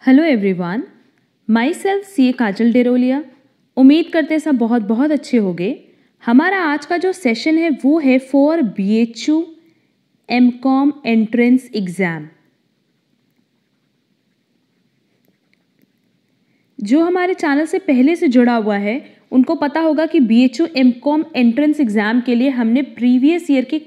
Hello everyone, my self सी काजल डेरोलिया। उम्मीद करते सब बहुत बहुत अच्छे होंगे। हमारा आज का जो सेशन है वो है for BHU MCOM entrance exam. जो हमारे चैनल से पहले से जुड़ा हुआ है उनको पता होगा कि BHU MCOM एंट्रेंस एग्ज़ाम के लिए हमने प्रीवियस ईयर के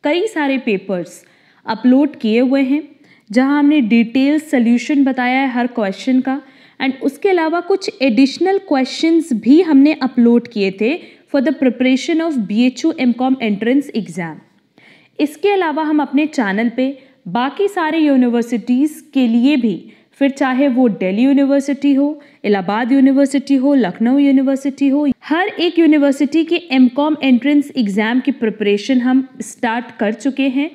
कई सारे पेपर्स अपलोड किए हुए हैं, जहां हमने डिटेल सॉल्यूशन बताया है हर क्वेश्चन का। एंड उसके अलावा कुछ एडिशनल क्वेश्चंस भी हमने अपलोड किए थे for the preparation of BHU MCOM entrance exam. इसके अलावा हम अपने चैनल पे बाकी सारे यूनिवर्सिटीज़ के लिए भी, फिर चाहे वो दिल्ली यूनिवर्सिटी हो, इलाहाबाद यूनिवर्सिटी हो, लखनऊ यूनिवर्सिटी हो, हर एक यूनिवर्सिटी के MCOM एंट्रेंस एग्ज़ाम की प्रिपरेशन हम स्टार्ट कर चुके हैं।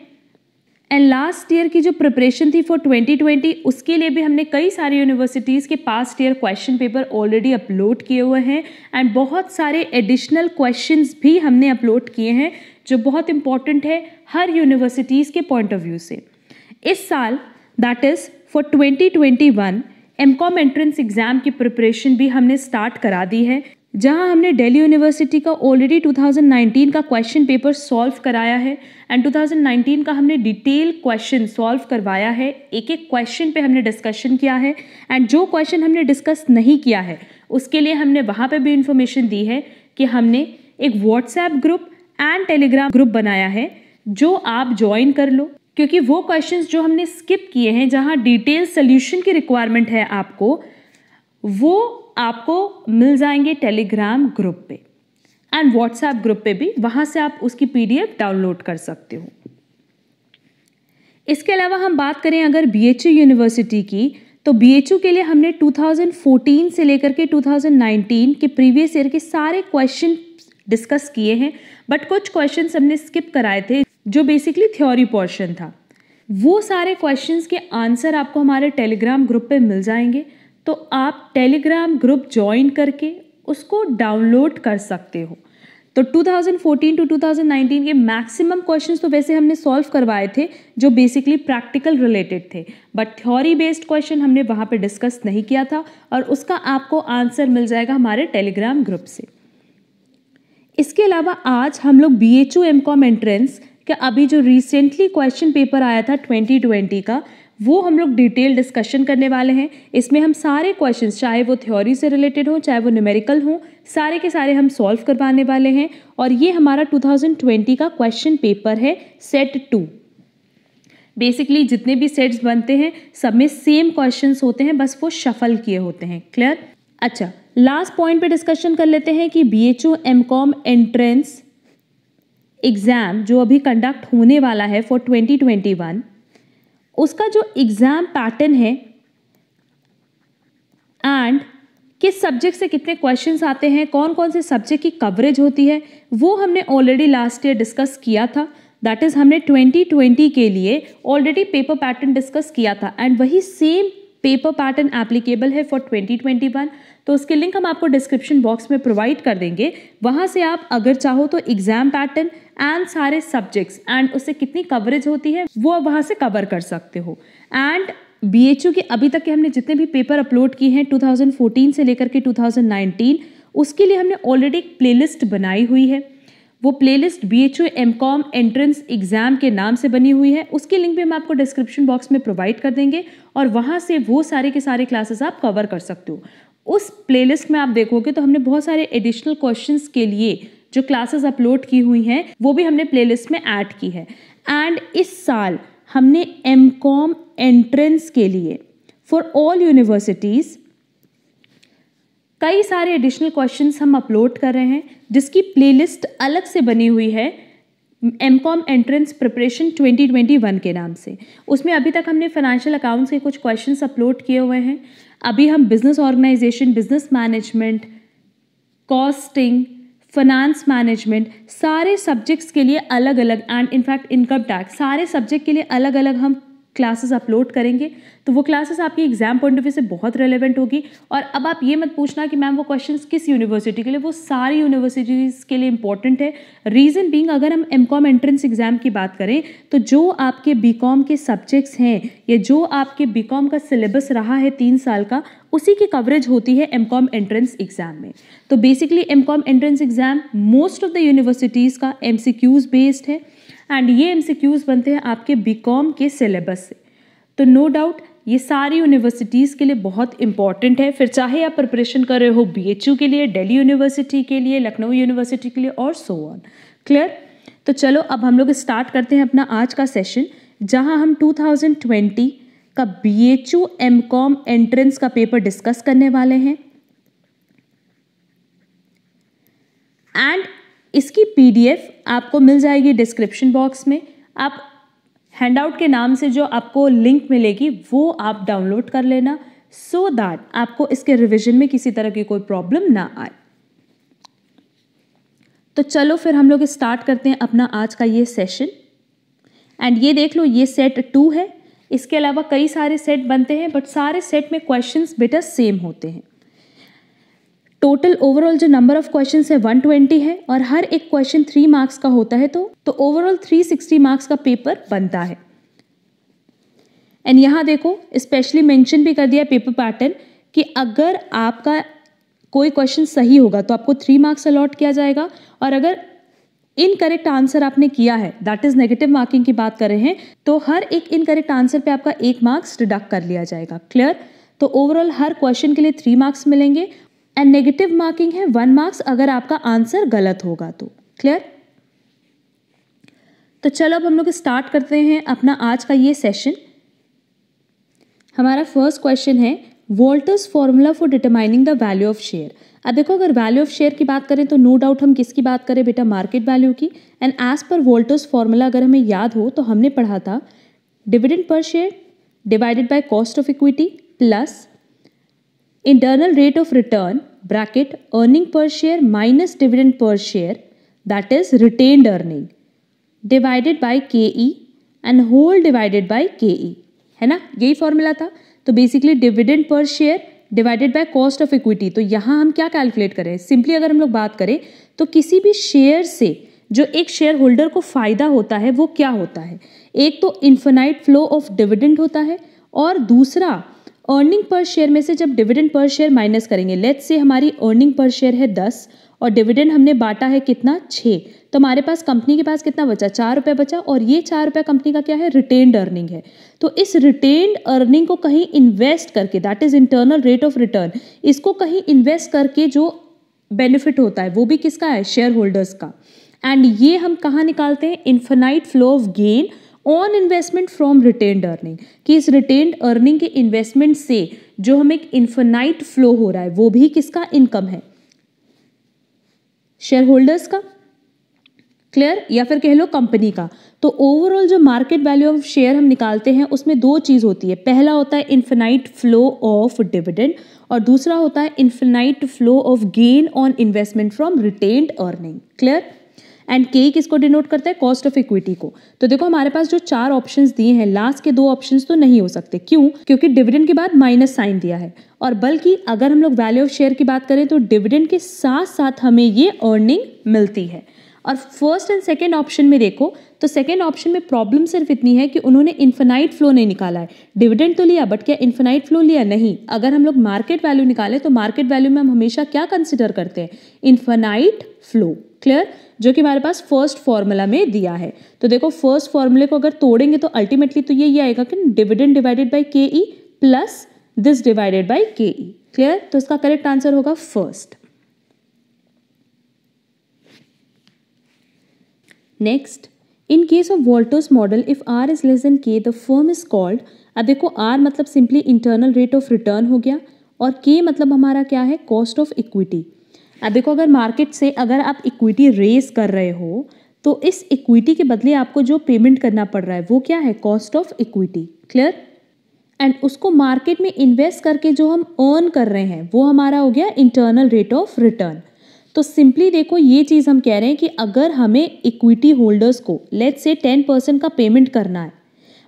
एंड लास्ट ईयर की जो प्रिपरेशन थी फॉर 2020, उसके लिए भी हमने कई सारी यूनिवर्सिटीज़ के past year question paper already upload किए हुए हैं। एंड बहुत सारे एडिशनल क्वेश्चंस भी हमने अपलोड किए हैं जो बहुत इंपॉर्टेंट है हर यूनिवर्सिटीज़ के पॉइंट ऑफ व्यू से। इस साल that is for 2021 MCOM entrance exam की प्रिपरेशन भी हमने स्टार्ट करा दी है, जहां हमने दिल्ली यूनिवर्सिटी का ऑलरेडी 2019 का क्वेश्चन पेपर सॉल्व कराया है। एंड 2019 का हमने डिटेल क्वेश्चन सॉल्व करवाया है, एक एक क्वेश्चन पे हमने डिस्कशन किया है। एंड जो क्वेश्चन हमने डिस्कस नहीं किया है उसके लिए हमने वहाँ पे भी इंफॉर्मेशन दी है कि हमने एक WhatsApp group and Telegram group बनाया है, जो आप ज्वाइन कर लो, क्योंकि वो क्वेश्चंस जो हमने स्किप किए हैं, जहाँ डिटेल सोल्यूशन की रिक्वायरमेंट है आपको, वो आपको मिल जाएंगे टेलीग्राम ग्रुप पे एंड व्हाट्सएप ग्रुप पे भी, वहाँ से आप उसकी PDF डाउनलोड कर सकते हो। इसके अलावा हम बात करें अगर BHU यूनिवर्सिटी की, तो BHU के लिए हमने 2014 से लेकर के 2019 के प्रीवियस ईयर के सारे क्वेश्चन डिस्कस किए हैं, बट कुछ क्वेश्चन हमने स्किप कराए थे जो बेसिकली थ्योरी पोर्शन था। वो सारे क्वेश्चंस के आंसर आपको हमारे टेलीग्राम ग्रुप पे मिल जाएंगे, तो आप टेलीग्राम ग्रुप ज्वाइन करके उसको डाउनलोड कर सकते हो। तो 2014 टू 2019 के मैक्सिमम क्वेश्चंस तो वैसे हमने सॉल्व करवाए थे जो बेसिकली प्रैक्टिकल रिलेटेड थे, बट थ्योरी बेस्ड क्वेश्चन हमने वहाँ पे डिस्कस नहीं किया था और उसका आपको आंसर मिल जाएगा हमारे टेलीग्राम ग्रुप से। इसके अलावा आज हम लोग BHU MCOM एंट्रेंस का अभी जो रिसेंटली क्वेश्चन पेपर आया था 2020 का, वो हम लोग डिटेल डिस्कशन करने वाले हैं। इसमें हम सारे क्वेश्चंस, चाहे वो थ्योरी से रिलेटेड हो चाहे वो न्यूमेरिकल हो, सारे के सारे हम सॉल्व करवाने वाले हैं। और ये हमारा 2020 का क्वेश्चन पेपर है सेट 2। बेसिकली जितने भी सेट्स बनते हैं सब में सेम क्वेश्चंस होते हैं, बस वो शफल किए होते हैं। क्लियर? अच्छा, लास्ट पॉइंट पे डिस्कशन कर लेते हैं कि BHU MCOM एंट्रेंस एग्ज़ाम जो अभी कंडक्ट होने वाला है फॉर 2021, उसका जो एग्ज़ाम पैटर्न है एंड किस सब्जेक्ट से कितने क्वेश्चंस आते हैं, कौन कौन से सब्जेक्ट की कवरेज होती है, वो हमने ऑलरेडी लास्ट ईयर डिस्कस किया था। दैट इज़ हमने 2020 के लिए ऑलरेडी पेपर पैटर्न डिस्कस किया था एंड वही सेम पेपर पैटर्न एप्लीकेबल है फॉर 2021। तो उसके लिंक हम आपको डिस्क्रिप्शन बॉक्स में प्रोवाइड कर देंगे, वहाँ से आप अगर चाहो तो एग्ज़ाम पैटर्न एंड सारे सब्जेक्ट्स एंड उससे कितनी कवरेज होती है वो वहाँ से कवर कर सकते हो। एंड BHU के अभी तक के हमने जितने भी पेपर अपलोड किए हैं 2014 से लेकर के 2019, उसके लिए हमने ऑलरेडी एक प्लेलिस्ट बनाई हुई है। वो playlist BHU MCOM entrance exam के नाम से बनी हुई है, उसकी लिंक भी हम आपको डिस्क्रिप्शन बॉक्स में प्रोवाइड कर देंगे और वहाँ से वो सारे के सारे क्लासेस आप कवर कर सकते हो। उस प्लेलिस्ट में आप देखोगे तो हमने बहुत सारे एडिशनल क्वेश्चंस के लिए जो क्लासेस अपलोड की हुई हैं वो भी हमने प्लेलिस्ट में ऐड की है। एंड इस साल हमने MCOM एंट्रेंस के लिए फॉर ऑल यूनिवर्सिटीज़ कई सारे एडिशनल क्वेश्चंस हम अपलोड कर रहे हैं, जिसकी प्लेलिस्ट अलग से बनी हुई है MCOM एंट्रेंस प्रिपरेशन 2021 के नाम से। उसमें अभी तक हमने फाइनेंशियल अकाउंट्स के कुछ क्वेश्चंस अपलोड किए हुए हैं। अभी हम business organisation, business management, costing, finance management, सारे सब्जेक्ट्स के लिए अलग अलग एंड इनफैक्ट इनकम टैक्स, सारे सब्जेक्ट के लिए अलग अलग हम क्लासेस अपलोड करेंगे, तो वो क्लासेस आपकी एग्जाम पॉइंट ऑफ व्यू से बहुत रेलेवेंट होगी। और अब आप ये मत पूछना कि मैम वो क्वेश्चंस किस यूनिवर्सिटी के लिए, वो सारी यूनिवर्सिटीज़ के लिए इंपॉर्टेंट है। रीज़न बीइंग, अगर हम एमकॉम एंट्रेंस एग्जाम की बात करें तो जो आपके बीकॉम के सब्जेक्ट्स हैं या जो आपके बीकॉम का सिलेबस रहा है 3 साल का, उसी की कवरेज होती है एमकॉम एंट्रेंस एग्जाम में। तो basically MCom entrance exam most of the universities का एमसीक्यूज बेस्ड है एंड ये एमसीक्यूज बनते हैं आपके बीकॉम के सिलेबस से। तो नो डाउट ये सारी यूनिवर्सिटीज़ के लिए बहुत इंपॉर्टेंट है, फिर चाहे आप प्रिपरेशन कर रहे हो बीएचयू के लिए, दिल्ली यूनिवर्सिटी के लिए, लखनऊ यूनिवर्सिटी के लिए और सो ऑन। क्लियर? तो चलो अब हम लोग स्टार्ट करते हैं अपना आज का सेशन, जहां हम 2020 का बीएचयू एमकॉम एंट्रेंस का पेपर डिस्कस करने वाले हैं एंड इसकी पीडीएफ आपको मिल जाएगी डिस्क्रिप्शन बॉक्स में। आप हैंडआउट के नाम से जो आपको लिंक मिलेगी वो आप डाउनलोड कर लेना, सो दैट आपको इसके रिवीजन में किसी तरह की कोई प्रॉब्लम ना आए। तो चलो फिर हम लोग स्टार्ट करते हैं अपना आज का ये सेशन एंड ये देख लो, ये सेट 2 है। इसके अलावा कई सारे सेट बनते हैं बट सारे सेट में क्वेश्चंस बेटा सेम होते हैं। टोटल ओवरऑल जो नंबर ऑफ क्वेश्चंस है 120 है और हर एक क्वेश्चन 3 मार्क्स का होता है, तो ओवरऑल 360 मार्क्स का पेपर बनता है। एंड यहाँ देखो स्पेशली मेंशन भी कर दिया पेपर पैटर्न कि अगर आपका कोई क्वेश्चन सही होगा तो आपको 3 मार्क्स अलॉट किया जाएगा और अगर इनकरेक्ट आंसर आपने किया है, दैट इज नेगेटिव मार्किंग की बात कर रहे हैं, तो हर एक इनकरेक्ट आंसर पे आपका 1 मार्क्स डिडक्ट कर लिया जाएगा। क्लियर? तो ओवरऑल हर क्वेश्चन के लिए 3 मार्क्स मिलेंगे एंड नेगेटिव मार्किंग है 1 मार्क्स अगर आपका आंसर गलत होगा तो। क्लियर? तो चलो अब हम लोग स्टार्ट करते हैं अपना आज का ये सेशन। हमारा फर्स्ट क्वेश्चन है Walter's formula for determining the value of share. अब देखो, अगर वैल्यू ऑफ शेयर की बात करें तो नो डाउट हम किसकी बात करें बेटा, मार्केट वैल्यू की। And as per Walter's formula अगर हमें याद हो तो हमने पढ़ा था dividend per share divided by cost of equity plus internal rate of return bracket earning per share minus dividend per share that is retained earning divided by केई and whole divided by केई, है ना? यही formula था। तो basically dividend per share divided by cost of equity. तो यहाँ हम क्या कैलकुलेट करें, सिंपली अगर हम लोग बात करें तो किसी भी शेयर से जो एक शेयर होल्डर को फायदा होता है वो क्या होता है, एक तो इन्फिनाइट फ्लो ऑफ डिविडेंड होता है और दूसरा अर्निंग पर शेयर में से जब डिविडेंड पर शेयर माइनस करेंगे, लेट्स से हमारी अर्निंग पर शेयर है 10 और डिविडेंड हमने बांटा है कितना 6, तो हमारे पास कंपनी के पास कितना बचा, 4 रुपये बचा और ये 4 रुपये कंपनी का क्या है, रिटेन्ड अर्निंग है। तो इस रिटेन्ड अर्निंग को कहीं इन्वेस्ट करके, that is internal rate of return, इसको कहीं इन्वेस्ट करके जो बेनिफिट होता है वो भी किसका है, शेयर होल्डर्स का। एंड ये हम कहाँ निकालते हैं, infinite flow of gain on investment from retained earning, कि इस रिटेन्ड अर्निंग के इन्वेस्टमेंट से जो हमें एक इन्फिनाइट फ्लो हो रहा है वो भी किसका इनकम है, शेयर होल्डर्स का। क्लियर? या फिर कह लो कंपनी का। तो ओवरऑल जो मार्केट वैल्यू ऑफ शेयर हम निकालते हैं उसमें 2 चीज होती है, पहला होता है इन्फिनाइट फ्लो ऑफ डिविडेंड और दूसरा होता है infinite flow of gain on investment from retained earning. Clear? And के किसको डिनोट करता है, कॉस्ट ऑफ इक्विटी को। तो देखो हमारे पास जो 4 ऑप्शंस दिए हैं, लास्ट के 2 ऑप्शंस तो नहीं हो सकते, क्यों, क्योंकि डिविडेंड के बाद माइनस साइन दिया है और बल्कि अगर हम लोग वैल्यू ऑफ शेयर की बात करें तो डिविडेंड के साथ साथ हमें ये अर्निंग मिलती है। और फर्स्ट एंड सेकेंड ऑप्शन में देखो तो सेकेंड ऑप्शन में प्रॉब्लम सिर्फ इतनी है कि उन्होंने इन्फिनाइट फ्लो नहीं निकाला है, डिविडेंड तो लिया बट क्या इन्फिनाइट फ्लो लिया नहीं। अगर हम लोग मार्केट वैल्यू निकालें तो मार्केट वैल्यू में हम हमेशा क्या कंसिडर करते हैं, इन्फिनाइट फ्लो। क्लियर? जो कि हमारे पास फर्स्ट फॉर्मूला में दिया है। तो देखो फर्स्ट फॉर्मूले को अगर तोड़ेंगे तो अल्टीमेटली तो ये आएगा कि dividend divided by KE plus this divided by KE. Clear? तो इसका करेक्ट आंसर होगा first. Next, in case of Walter's model if R is less than K the firm is called. अब देखो आर मतलब simply internal rate of return हो गया और के मतलब हमारा क्या है, कॉस्ट ऑफ इक्विटी। अब देखो अगर मार्केट से अगर आप इक्विटी रेज कर रहे हो तो इस इक्विटी के बदले आपको जो पेमेंट करना पड़ रहा है वो क्या है, cost of equity. Clear? And उसको मार्केट में इन्वेस्ट करके जो हम अर्न कर रहे हैं वो हमारा हो गया इंटरनल रेट ऑफ रिटर्न। तो सिंपली देखो ये चीज़ हम कह रहे हैं कि अगर हमें इक्विटी होल्डर्स को लेट्स से 10% का पेमेंट करना है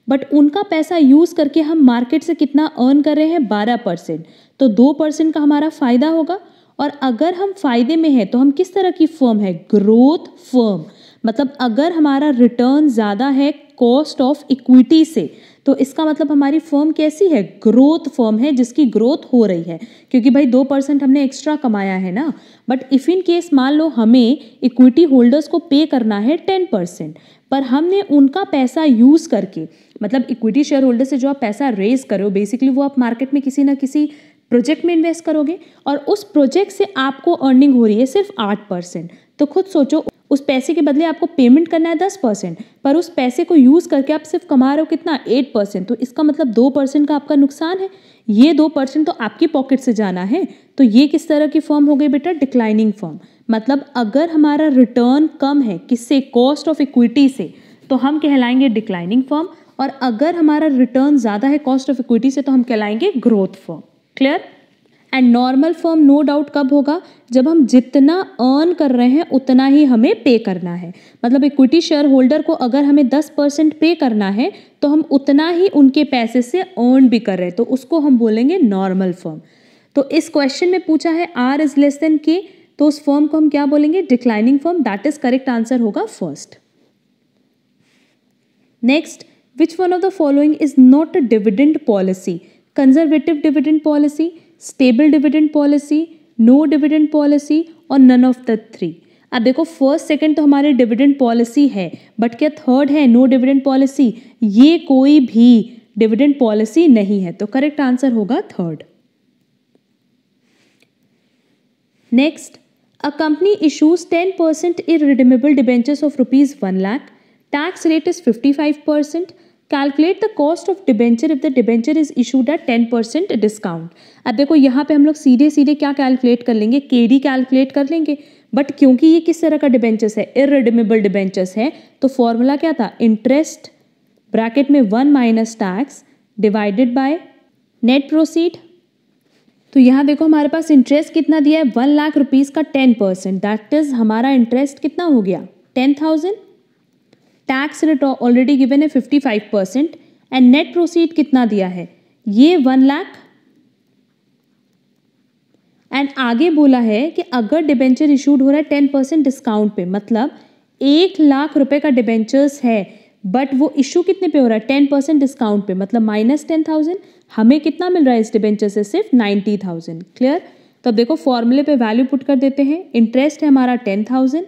बट उनका पैसा यूज़ करके हम मार्केट से कितना अर्न कर रहे हैं 12%, तो 2% का हमारा फ़ायदा होगा। और अगर हम फ़ायदे में हैं तो हम किस तरह की फर्म है, ग्रोथ फर्म। मतलब अगर हमारा रिटर्न ज़्यादा है कॉस्ट ऑफ इक्विटी से, तो इसका मतलब हमारी फर्म कैसी है, ग्रोथ फर्म है, जिसकी ग्रोथ हो रही है, क्योंकि भाई 2% हमने एक्स्ट्रा कमाया है ना। बट इफ़ इन केस मान लो हमें इक्विटी होल्डर्स को पे करना है 10%, पर हमने उनका पैसा यूज़ करके, मतलब इक्विटी शेयर होल्डर से जो आप पैसा रेज करो बेसिकली वो आप मार्केट में किसी ना किसी प्रोजेक्ट में इन्वेस्ट करोगे, और उस प्रोजेक्ट से आपको अर्निंग हो रही है सिर्फ 8%। तो खुद सोचो, उस पैसे के बदले आपको पेमेंट करना है 10%, पर उस पैसे को यूज़ करके आप सिर्फ कमा रहे हो कितना, 8%। तो इसका मतलब 2% का आपका नुकसान है। ये 2% तो आपकी पॉकेट से जाना है। तो ये किस तरह की फर्म हो गई बेटा, डिक्लाइनिंग फर्म। मतलब अगर हमारा रिटर्न कम है किससे, कॉस्ट ऑफ इक्विटी से, तो हम कहलाएंगे डिक्लाइनिंग फर्म। और अगर हमारा रिटर्न ज़्यादा है कॉस्ट ऑफ इक्विटी से, तो हम कहलाएंगे growth firm. Clear. And normal firm no doubt कब होगा, जब हम जितना अर्न कर रहे हैं उतना ही हमें पे करना है। मतलब इक्विटी शेयर होल्डर को अगर हमें 10% पे करना है तो हम उतना ही उनके पैसे से अर्न भी कर रहे हैं, तो उसको हम बोलेंगे नॉर्मल फर्म। तो इस क्वेश्चन में पूछा है आर इज लेस देन के, तो उस फर्म को हम क्या बोलेंगे, declining firm. That is correct answer होगा first. Next, which one of the following is not a dividend policy, conservative dividend policy, stable dividend policy, no dividend policy और none of the three. अब देखो first second तो हमारे dividend policy है, but क्या third है no dividend policy, ये कोई भी डिविडेंड पॉलिसी नहीं है। तो करेक्ट आंसर होगा third. Next, a company issues 10% irredeemable debentures of rupees 1 lakh, tax rate is 55%, calculate the cost of debenture if the debenture is issued at 10% discount. अब देखो यहाँ पे हम लोग सीधे सीधे क्या कैलकुलेट कर लेंगे, केडी कैलकुलेट कर लेंगे। बट क्योंकि ये किस तरह का डिबेंचर्स है, इररिडीमेबल डिबेंचर्स है, तो फॉर्मूला क्या था, इंटरेस्ट ब्रैकेट में 1 minus tax divided by net proceed. तो यहाँ देखो हमारे पास इंटरेस्ट कितना दिया है, 1 लाख रुपीज़ का 10%, दैट इज हमारा इंटरेस्ट कितना हो गया 10,000। टैक्स रेट ऑलरेडी गिवन है 55% एंड नेट प्रोसीड कितना दिया है, ये 1 लाख। एंड आगे बोला है कि अगर डिबेंचर इशूड हो रहा है 10% डिस्काउंट पे, मतलब 1 लाख रुपए का डिबेंचर्स है बट वो इशू कितने पे हो रहा है 10% डिस्काउंट पे, मतलब -10,000। हमें कितना मिल रहा है इस डिबेंचर से, सिर्फ 90,000। क्लियर। तो अब देखो फॉर्मूले पे वैल्यू पुट कर देते हैं। इंटरेस्ट है हमारा 10,000,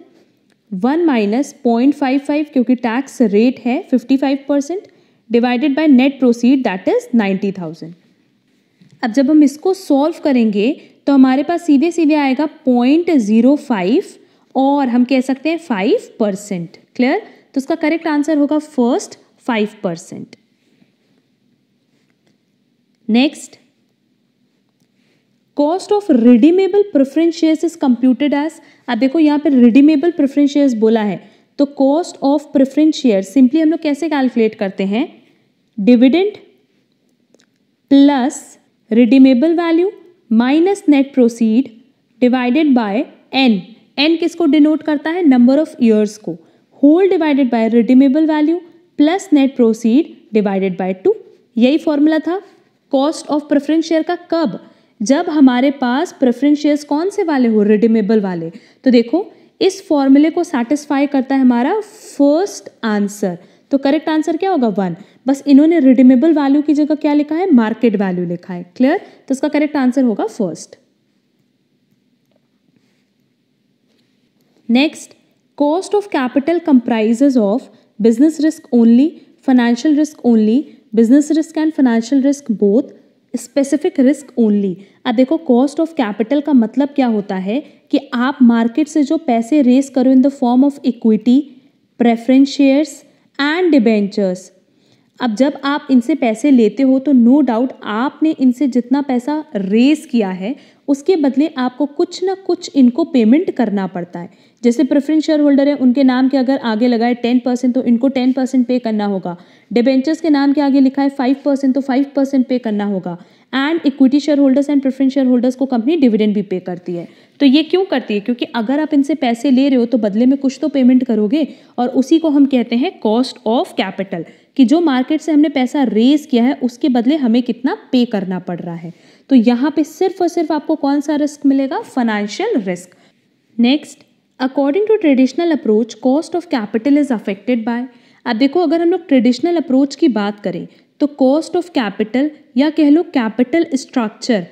1 माइनस 0.55 क्योंकि टैक्स रेट है 55% divided by net proceed that is 90,000। अब जब हम इसको सॉल्व करेंगे तो हमारे पास सीधे सीधे आएगा 0.05 और हम कह सकते हैं 5%। क्लियर। तो उसका करेक्ट आंसर होगा first 5%। Next, cost of redeemable preference shares is computed as. अब देखो यहाँ पे रिडीमेबल प्रेफरेंस शेयर्स बोला है, तो cost of preference share simply हम लोग कैसे कैलकुलेट करते हैं, dividend plus redeemable value minus net proceed divided by N. N किसको डिनोट करता है, नंबर ऑफ ईयर्स को, whole divided by redeemable value plus net proceed divided by 2। यही फॉर्मूला था कॉस्ट ऑफ प्रेफरेंस शेयर का। कब, जब हमारे पास प्रेफरेंस शेयर्स कौन से वाले हो, रिडीमेबल वाले। तो देखो इस फॉर्मूले को सेटिस्फाई करता है हमारा फर्स्ट आंसर, तो करेक्ट आंसर क्या होगा 1। बस इन्होंने रिडीमेबल वैल्यू की जगह क्या लिखा है, मार्केट वैल्यू लिखा है। क्लियर। तो इसका करेक्ट आंसर होगा first. Next, cost of capital comprises of business risk only, financial risk only, business risk and financial risk both, specific risk only. अब देखो कॉस्ट ऑफ कैपिटल का मतलब क्या होता है कि आप मार्केट से जो पैसे रेस करो in the form of equity, preference shares and debentures, अब जब आप इनसे पैसे लेते हो तो नो डाउट आपने इनसे जितना पैसा रेस किया है उसके बदले आपको कुछ ना कुछ इनको पेमेंट करना पड़ता है। जैसे प्रेफरेंस शेयर होल्डर है, उनके नाम के अगर आगे लगा है 10% तो इनको 10% पे करना होगा। डिबेंचर्स के नाम के आगे लिखा है 5% तो 5% पे करना होगा। And equity share holders and preference share holders को कंपनी डिविडेंड भी पे करती है। तो ये क्यों करती है, क्योंकि अगर आप इनसे पैसे ले रहे हो तो बदले में कुछ तो पेमेंट करोगे, और उसी को हम कहते हैं कॉस्ट ऑफ कैपिटल। कि जो मार्केट से हमने पैसा रेज किया है उसके बदले हमें कितना पे करना पड़ रहा है। तो यहाँ पे सिर्फ और सिर्फ आपको कौन सा रिस्क मिलेगा? Financial risk. Next, according to traditional approach cost of capital is affected by. अब देखो, अगर हम लोग ट्रेडिशनल अप्रोच की बात करें तो कॉस्ट ऑफ कैपिटल या कह लो कैपिटल स्ट्रक्चर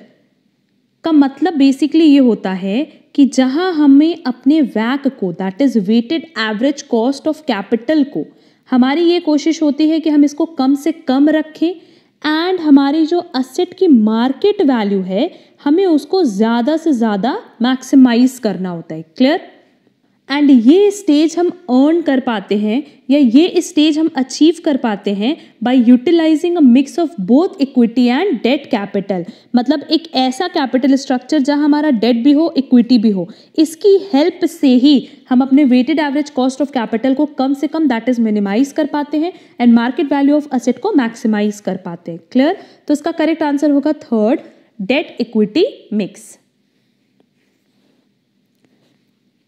का मतलब बेसिकली ये होता है कि जहां हमें अपने वैक को, that is weighted average cost of capital को, हमारी ये कोशिश होती है कि हम इसको कम से कम रखें एंड हमारी जो असेट की मार्केट वैल्यू है हमें उसको ज़्यादा से ज़्यादा मैक्सिमाइज करना होता है। क्लियर? एंड ये स्टेज हम अर्न कर पाते हैं या ये स्टेज हम अचीव कर पाते हैं by utilising a mix of both equity and debt capital. मतलब एक ऐसा कैपिटल स्ट्रक्चर जहां हमारा डेट भी हो, इक्विटी भी हो, इसकी हेल्प से ही हम अपने weighted average cost of capital को कम से कम, दैट इज मिनिमाइज कर पाते हैं and market value of asset को मैक्सिमाइज कर पाते हैं। क्लियर? तो इसका करेक्ट आंसर होगा third, debt equity mix.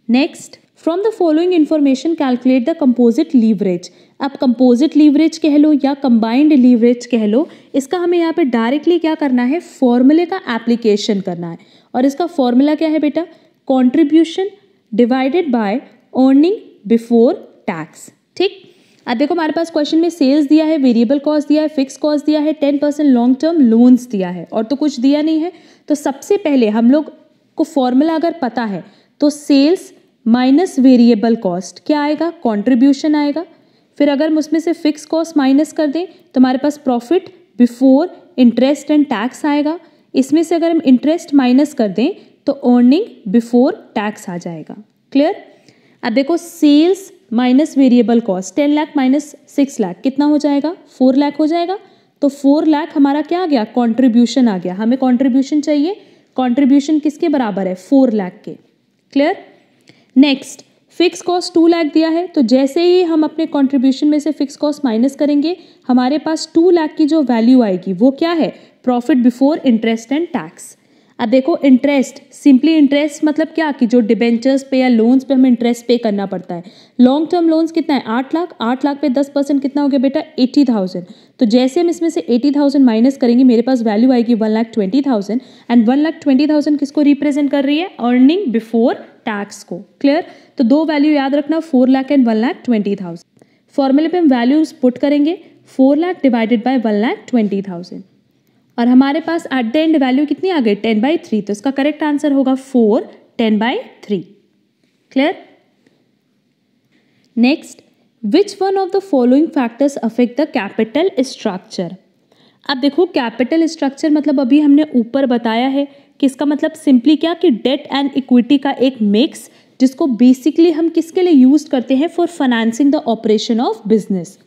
Next, from the following information calculate the composite leverage. अब कंपोजिट लीवरेज कह लो या कंबाइंड लीवरेज कह लो, इसका हमें यहाँ पे डायरेक्टली क्या करना है? फॉर्मूले का एप्लीकेशन करना है। और इसका फॉर्मूला क्या है बेटा? Contribution divided by earning before tax. ठीक? अब देखो, हमारे पास क्वेश्चन में सेल्स दिया है, वेरिएबल कॉस्ट दिया है, फिक्स कॉस्ट दिया है, 10% लॉन्ग टर्म लोन्स दिया है और तो कुछ दिया नहीं है। तो सबसे पहले हम लोग को फॉर्मूला अगर पता है तो सेल्स माइनस वेरिएबल कॉस्ट क्या आएगा? कंट्रीब्यूशन आएगा। फिर अगर हम उसमें से फिक्स कॉस्ट माइनस कर दें तो हमारे पास profit before interest and tax आएगा। इसमें से अगर हम इंटरेस्ट माइनस कर दें तो अर्निंग बिफोर टैक्स आ जाएगा। क्लियर? अब देखो, sales minus variable cost, 10 lakh minus 6 lakh कितना हो जाएगा? 4 लाख हो जाएगा। तो 4 लाख हमारा क्या आ गया? कॉन्ट्रीब्यूशन आ गया। हमें कॉन्ट्रीब्यूशन चाहिए, कॉन्ट्रीब्यूशन किसके बराबर है? 4 लाख के। Clear? Next, fix cost 2 lakh दिया है, तो जैसे ही हम अपने कंट्रीब्यूशन में से फिक्स कॉस्ट माइनस करेंगे हमारे पास 2 लाख की जो वैल्यू आएगी वो क्या है? Profit before interest and tax. अब देखो, इंटरेस्ट, सिंपली इंटरेस्ट मतलब क्या कि जो डिबेंचर्स पे या लोन्स पे हमें इंटरेस्ट पे करना पड़ता है। लॉन्ग टर्म लोन्स कितना है? 8 लाख। 8 लाख पे 10% कितना हो गया बेटा? 80,000। तो जैसे हम इसमें से 80,000 माइनस करेंगे मेरे पास वैल्यू आएगी 1,20,000 एंड 1,20,000 किसको रिप्रेजेंट कर रही है? अर्निंग बिफोर टैक्स को। क्लियर? तो दो वैल्यू याद रखना, 4 लाख एंड 1,20,000। फॉर्मूले पे हम वैल्यूज पुट करेंगे, 4 लाख डिवाइडेड बाय 1,20,000 और हमारे पास एट द एंड वैल्यू कितनी आ गई? 10/3। तो इसका करेक्ट आंसर होगा 4, 10/3। Clear? Next, which one of the following factors affect the capital structure. अब देखो, कैपिटल स्ट्रक्चर मतलब अभी हमने ऊपर बताया है कि इसका मतलब सिंपली क्या कि डेट एंड इक्विटी का एक मिक्स, जिसको बेसिकली हम किसके लिए यूज करते हैं? For financing the operation of business.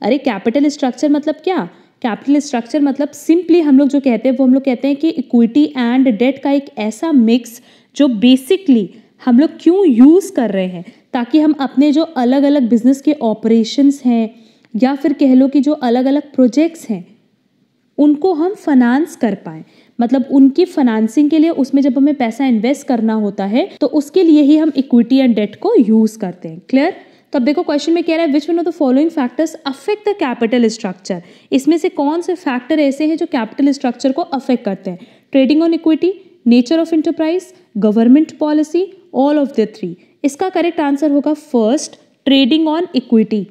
अरे कैपिटल स्ट्रक्चर मतलब क्या? कैपिटल स्ट्रक्चर मतलब सिंपली हम लोग जो कहते हैं वो हम लोग कहते हैं कि इक्विटी एंड डेट का एक ऐसा मिक्स जो बेसिकली हम लोग क्यों यूज़ कर रहे हैं, ताकि हम अपने जो अलग अलग बिजनेस के ऑपरेशंस हैं या फिर कह लो कि जो अलग अलग प्रोजेक्ट्स हैं उनको हम फाइनेंस कर पाएँ। मतलब उनकी फाइनेंसिंग के लिए उसमें जब हमें पैसा इन्वेस्ट करना होता है तो उसके लिए ही हम इक्विटी एंड डेट को यूज़ करते हैं। क्लियर? तो अब देखो, क्वेश्चन में कह रहा है विच one of the following factors affect the capital structure. इसमें से कौन से फैक्टर ऐसे हैं जो कैपिटल स्ट्रक्चर को अफेक्ट करते हैं? Trading on equity, nature of enterprise, government policy, all of the three. इसका करेक्ट आंसर होगा फर्स्ट, ट्रेडिंग ऑन इक्विटी।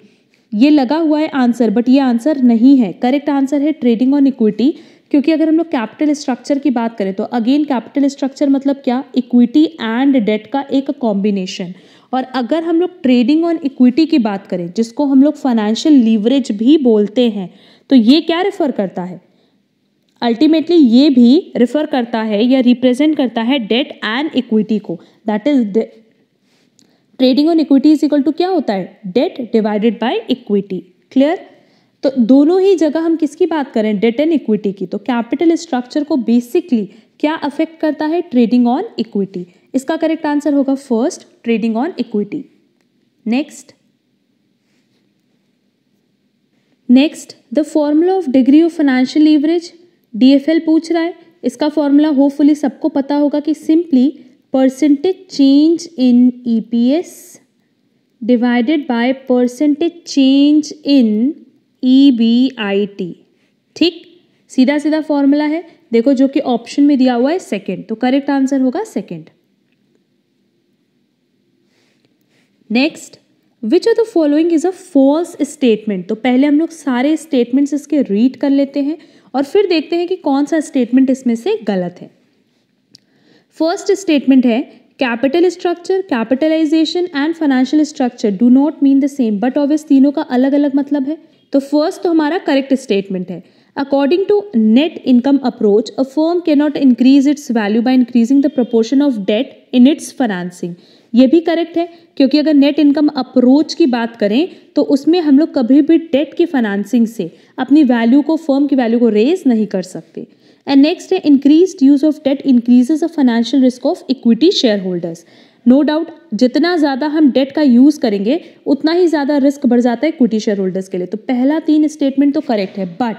ये लगा हुआ है आंसर बट ये आंसर नहीं है। करेक्ट आंसर है ट्रेडिंग ऑन इक्विटी, क्योंकि अगर हम लोग कैपिटल स्ट्रक्चर की बात करें तो अगेन कैपिटल स्ट्रक्चर मतलब क्या? इक्विटी एंड डेट का एक कॉम्बिनेशन। और अगर हम लोग ट्रेडिंग ऑन इक्विटी की बात करें जिसको हम लोग फाइनेंशियल लीवरेज भी बोलते हैं, तो ये क्या रेफर करता है? अल्टीमेटली ये भी रेफर करता है या रिप्रेजेंट करता है डेट एंड इक्विटी को। That is trading on equity is equal to क्या होता है? Debt divided by equity. Clear? तो दोनों ही जगह हम किसकी बात करें? डेट एंड इक्विटी की। तो कैपिटल स्ट्रक्चर को बेसिकली क्या अफेक्ट करता है? Trading on equity. इसका करेक्ट आंसर होगा first, trading on equity. Next the formula of degree of financial leverage, DFL पूछ रहा है। इसका फॉर्मूला होपफुली सबको पता होगा कि simply percentage change in EPS divided by percentage change in EBIT। ठीक, सीधा सीधा फॉर्मूला है, देखो जो कि ऑप्शन में दिया हुआ है सेकेंड, तो करेक्ट आंसर होगा second. Next, which of the following is a false statement. तो पहले हम लोग सारे स्टेटमेंट्स इसके रीड कर लेते हैं और फिर देखते हैं कि कौन सा स्टेटमेंट इसमें से गलत है। फर्स्ट स्टेटमेंट है capital structure, capitalisation and financial structure do not mean the same, but obvious तीनों का अलग अलग मतलब है। तो फर्स्ट तो हमारा करेक्ट स्टेटमेंट है, according to net income approach a firm can not increase its value by increasing the proportion of debt in its financing. ये भी करेक्ट है, क्योंकि अगर नेट इनकम अप्रोच की बात करें तो उसमें हम लोग कभी भी डेट की फाइनेंसिंग से अपनी वैल्यू को, फर्म की वैल्यू को रेज नहीं कर सकते। एंड नेक्स्ट है increased use of debt increases the financial risk of equity shareholders. No doubt, जितना ज़्यादा हम डेट का यूज़ करेंगे उतना ही ज़्यादा रिस्क बढ़ जाता है इक्विटी शेयर होल्डर्स के लिए। तो पहला 3 स्टेटमेंट तो करेक्ट है, बट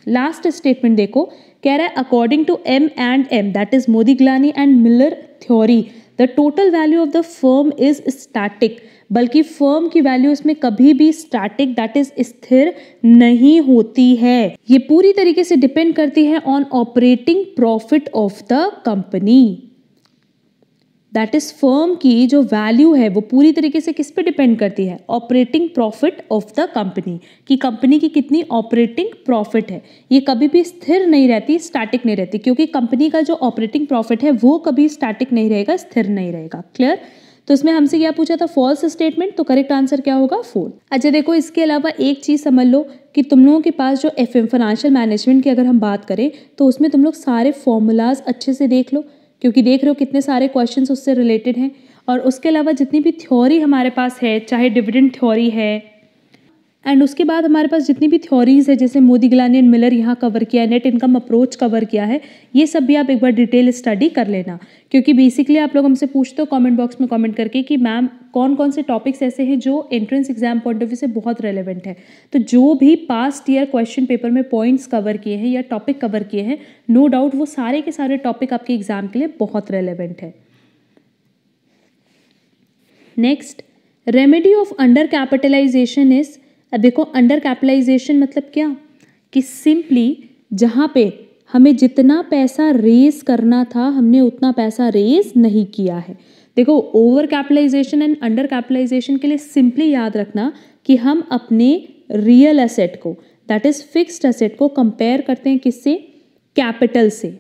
लास्ट स्टेटमेंट देखो, कह रहा है according to M&M that is Modigliani and Miller theory the total value of the firm is static. बल्कि फर्म की वैल्यू इसमें कभी भी स्टैटिक दैट इज स्थिर नहीं होती है, ये पूरी तरीके से डिपेंड करती है on operating profit of the company. That is firm की जो वैल्यू है वो पूरी तरीके से किस पे डिपेंड करती है, operating profit of the company, कि कंपनी की कितनी ऑपरेटिंग प्रॉफिट है। ये कभी भी स्थिर नहीं रहती, स्टैटिक नहीं रहती, क्योंकि कंपनी का जो ऑपरेटिंग प्रॉफिट है वो कभी स्टैटिक नहीं रहेगा, स्थिर नहीं रहेगा। क्लियर? तो इसमें हमसे क्या पूछा था, फॉल्स स्टेटमेंट, तो करेक्ट आंसर क्या होगा 4। अच्छा देखो, इसके अलावा एक चीज समझ लो कि तुम लोगों के पास जो FM फाइनेंशियल मैनेजमेंट की अगर हम बात करें तो उसमें तुम लोग सारे फॉर्मूलाज अच्छे से देख लो, क्योंकि देख रहे हो कितने सारे क्वेश्चंस उससे रिलेटेड हैं। और उसके अलावा जितनी भी थ्योरी हमारे पास है, चाहे डिविडेंड थ्योरी है, एंड उसके बाद हमारे पास जितनी भी थ्योरीज है जैसे मोदीग्लानी एंड मिलर यहाँ कवर किया है, नेट इनकम अप्रोच कवर किया है, ये सब भी आप एक बार डिटेल स्टडी कर लेना। क्योंकि बेसिकली आप लोग हमसे पूछते हो कमेंट बॉक्स में कमेंट करके कि मैम कौन कौन से टॉपिक्स ऐसे हैं जो entrance exam point of view से बहुत रेलेवेंट है। तो जो भी पास्ट ईयर क्वेश्चन पेपर में पॉइंट्स कवर किए हैं या टॉपिक कवर किए हैं, नो डाउट वो सारे के सारे टॉपिक आपके एग्जाम के लिए बहुत रेलेवेंट है। Next, remedy of under capitalisation is, अब देखो अंडर कैपिटलाइजेशन मतलब क्या, कि सिंपली जहाँ पे हमें जितना पैसा रेज करना था हमने उतना पैसा रेज नहीं किया है। देखो over capitalisation and under capitalisation के लिए सिंपली याद रखना कि हम अपने रियल एसेट को, दैट इज फिक्स्ड एसेट को कंपेयर करते हैं किससे, कैपिटल से।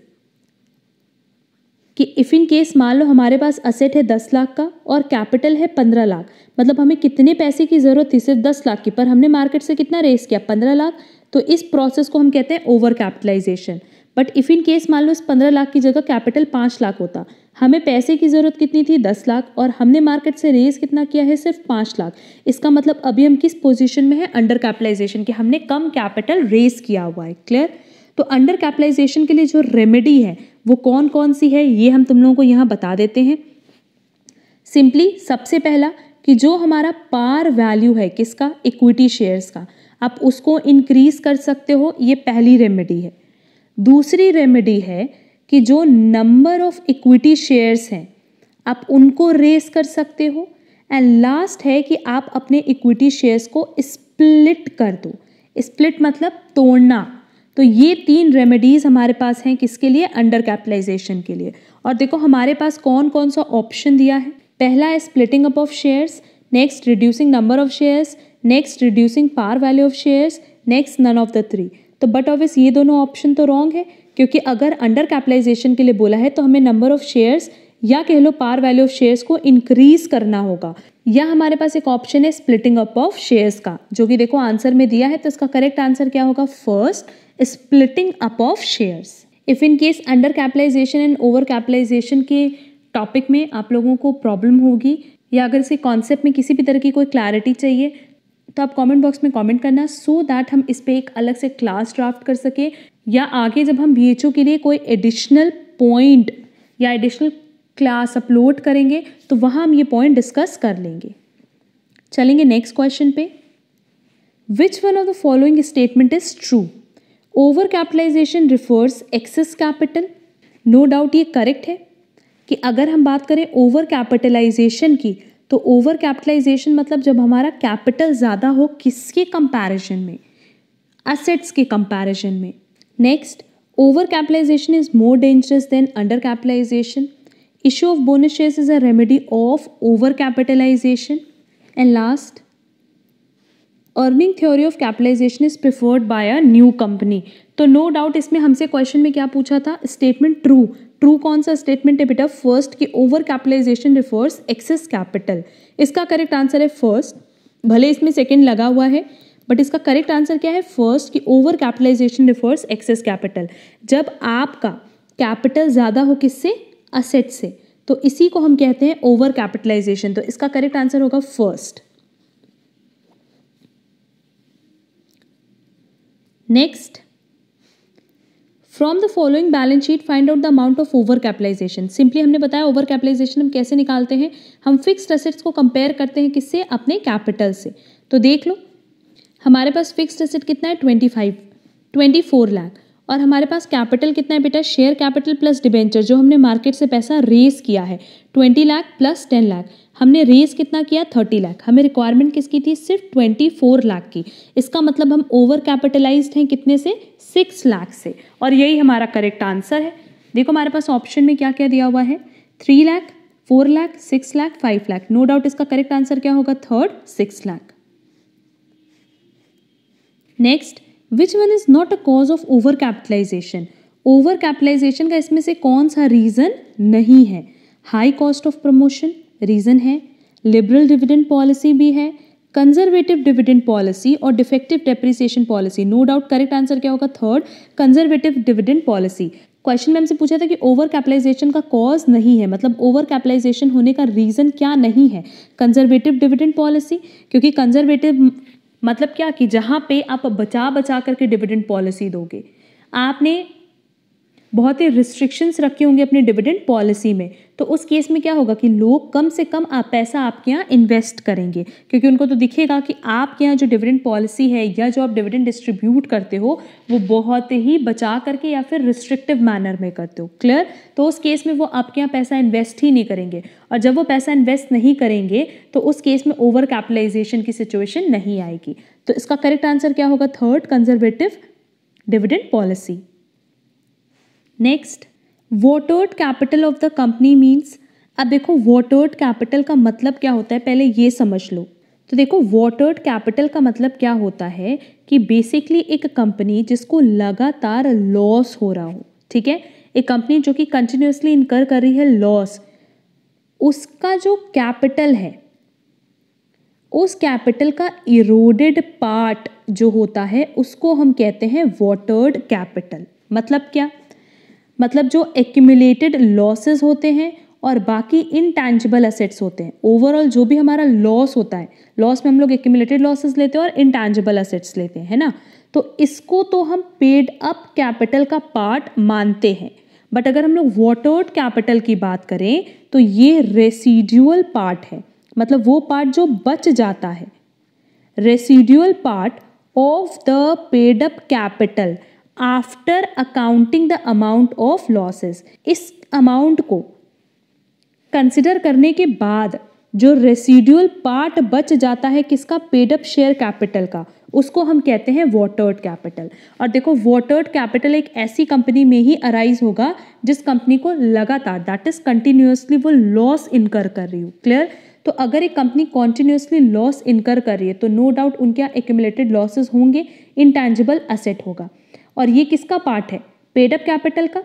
कि इफ़ इन केस मान लो हमारे पास असेट है 10 लाख का और कैपिटल है 15 लाख, मतलब हमें कितने पैसे की ज़रूरत थी, सिर्फ 10 लाख की, पर हमने मार्केट से कितना रेस किया, 15 लाख। तो इस प्रोसेस को हम कहते हैं over capitalisation. But if in case मान लो इस 15 लाख की जगह कैपिटल 5 लाख होता, हमें पैसे की ज़रूरत कितनी थी, 10 लाख, और हमने मार्केट से रेस कितना किया है, सिर्फ 5 लाख। इसका मतलब अभी हम किस पोजिशन में है, अंडर कैपिटलाइजेशन, कि हमने कम कैपिटल रेस किया हुआ है। क्लियर? तो अंडर कैपिटलाइजेशन के लिए जो रेमेडी है वो कौन कौन सी है ये हम तुम लोगों को यहाँ बता देते हैं। सिंपली सबसे पहला कि जो हमारा पार वैल्यू है किसका, इक्विटी शेयर्स का, आप उसको इंक्रीज कर सकते हो, ये पहली रेमेडी है। दूसरी रेमेडी है कि जो नंबर ऑफ इक्विटी शेयर्स हैं आप उनको रेस कर सकते हो। एंड लास्ट है कि आप अपने इक्विटी शेयर्स को स्प्लिट कर दो। स्प्लिट मतलब तोड़ना। तो ये 3 रेमेडीज हमारे पास हैं किसके लिए, अंडर कैपिटलाइजेशन के लिए। और देखो हमारे पास कौन कौन सा ऑप्शन दिया है, पहला है splitting up of shares, next reducing number of shares, next reducing par value of shares, next none of the 3। तो बट ऑब्वियस ये दोनों ऑप्शन तो रॉन्ग है, क्योंकि अगर अंडर कैपिटलाइजेशन के लिए बोला है तो हमें नंबर ऑफ शेयर्स या कह लो पार वैल्यू ऑफ शेयर्स को इंक्रीज करना होगा। या हमारे पास एक ऑप्शन है स्प्लिटिंग अप ऑफ शेयर्स का, जो कि देखो आंसर में दिया है। तो इसका करेक्ट आंसर क्या होगा, first splitting up of shares. If in case under capitalisation and over capitalisation के टॉपिक में आप लोगों को प्रॉब्लम होगी या अगर इसे कॉन्सेप्ट में किसी भी तरह की कोई क्लैरिटी चाहिए तो आप कमेंट बॉक्स में कमेंट करना, सो दैट हम इस पर एक अलग से क्लास ड्राफ्ट कर सके, या आगे जब हम BHO के लिए कोई एडिशनल पॉइंट या एडिशनल क्लास अपलोड करेंगे तो वहाँ हम ये पॉइंट डिस्कस कर लेंगे। चलेंगे नेक्स्ट क्वेश्चन पे। Which one of the following statement is true, over capitalisation refers excess capital. No doubt ये करेक्ट है कि अगर हम बात करें ओवर कैपिटलाइजेशन की, तो ओवर कैपिटलाइजेशन मतलब जब हमारा कैपिटल ज़्यादा हो किसके कंपैरिजन में, असेट्स के कंपैरिजन में। Next, over capitalisation is more dangerous than under capitalisation. Issue of bonus shares is a remedy of over capitalisation. And last, earning theory of capitalisation is preferred by a new company. तो no doubt इसमें हमसे question में क्या पूछा था, statement true. True कौन सा statement है बेटा, फर्स्ट की over capitalisation refers excess capital. इसका करेक्ट आंसर है फर्स्ट, भले इसमें सेकंड लगा हुआ है बट इसका करेक्ट आंसर क्या है, फर्स्ट की over capitalisation refers excess capital. जब आपका कैपिटल ज़्यादा हो किससे, असेट से, तो इसी को हम कहते हैं ओवर कैपिटलाइजेशन। तो इसका करेक्ट आंसर होगा first. Next, from the following balance sheet find out the amount of over capitalisation. Simply हमने बताया ओवर कैपिटलाइजेशन हम कैसे निकालते हैं, हम फिक्स्ड एसेट्स को कंपेयर करते हैं किससे, अपने कैपिटल से। तो देख लो हमारे पास फिक्स्ड एसेट कितना है 24 लाख, और हमारे पास कैपिटल कितना है बेटा, शेयर कैपिटल प्लस डिबेंचर जो हमने मार्केट से पैसा रेज किया है 20 लाख प्लस 10 लाख। हमने रेज कितना किया 30 लाख, हमें रिक्वायरमेंट किसकी थी, सिर्फ 24 लाख की। इसका मतलब हम ओवर कैपिटलाइज्ड हैं कितने से, 6 लाख से, और यही हमारा करेक्ट आंसर है। देखो हमारे पास ऑप्शन में क्या क्या दिया हुआ है, 3 लाख, 4 लाख, 6 लाख, 5 लाख। नो डाउट इसका करेक्ट आंसर क्या होगा, third 6 lakh. Next, which one is not a cause of over capitalization. Over capitalization का इसमें से कौन सा रीजन नहीं है, high cost of promotion reason है, लिबरल डिविडेंड पॉलिसी भी है, कंजर्वेटिव डिविडेंड पॉलिसी और defective depreciation policy. No doubt correct answer क्या होगा, third conservative dividend policy. Question में हमसे पूछा था कि ओवर कैपिटलाइजेशन का कॉज नहीं है, मतलब ओवर कैपिटलाइजेशन होने का रीजन क्या नहीं है, कंजर्वेटिव डिविडेंड पॉलिसी। क्योंकि कंजर्वेटिव मतलब क्या कि जहाँ पे आप बचा बचा करके डिविडेंड पॉलिसी दोगे, आपने बहुत ही रिस्ट्रिक्शंस रखे होंगे अपनी डिविडेंड पॉलिसी में, तो उस केस में क्या होगा कि लोग कम से कम पैसा आपके यहाँ इन्वेस्ट करेंगे, क्योंकि उनको तो दिखेगा कि आपके यहाँ जो डिविडेंड पॉलिसी है या जो आप डिविडेंड डिस्ट्रीब्यूट करते हो वो बहुत ही बचा करके या फिर रिस्ट्रिक्टिव मैनर में करते हो। क्लियर, तो उस केस में वो आपके यहाँ पैसा इन्वेस्ट ही नहीं करेंगे, और जब वो पैसा इन्वेस्ट नहीं करेंगे तो उस केस में ओवर कैपिटलाइजेशन की सिचुएशन नहीं आएगी। तो इसका करेक्ट आंसर क्या होगा, third conservative dividend policy. Next, watered capital of the company means. अब देखो वॉटर्ड कैपिटल का मतलब क्या होता है, पहले ये समझ लो। तो देखो वॉटर्ड कैपिटल का मतलब क्या होता है कि बेसिकली एक कंपनी जिसको लगातार लॉस हो रहा हो, ठीक है, एक कंपनी जो कि कंटिन्यूसली इनकर कर रही है लॉस, उसका जो कैपिटल है उस कैपिटल का इरोडेड पार्ट जो होता है उसको हम कहते हैं वॉटर्ड कैपिटल। मतलब क्या, मतलब जो एक्यूमुलेटेड लॉसेस होते हैं और बाकी इनटैंजिबल एसेट्स होते हैं, ओवरऑल जो भी हमारा लॉस होता है, लॉस में हम लोग एक्यूमुलेटेड लॉसेस लेते हैं और इनटैंजिबल एसेट्स लेते हैं, है ना। तो इसको तो हम पेड अप कैपिटल का पार्ट मानते हैं, बट अगर हम लोग वॉटर्ड कैपिटल की बात करें तो ये रेसिडुअल पार्ट है, मतलब वो पार्ट जो बच जाता है, residual part of the paid up capital after accounting the amount of losses. इस अमाउंट को कंसिडर करने के बाद जो रेसिडुअल पार्ट बच जाता है किसका, पेड अप शेयर कैपिटल का, उसको हम कहते हैं वॉटर्ड कैपिटल। और देखो वॉटर्ड कैपिटल एक ऐसी कंपनी में ही अराइज होगा जिस कंपनी को लगातार, दैट इज कंटिन्यूअसली, वो लॉस इनकर कर रही हो। क्लियर, तो अगर एक कंपनी कॉन्टिन्यूसली लॉस इनकर कर रही है तो नो डाउट उनके यहाँ एक्यूमुलेटेड लॉसेस होंगे, इनटैंजिबल एसेट होगा, और ये किसका पार्ट है, पेड अप कैपिटल का।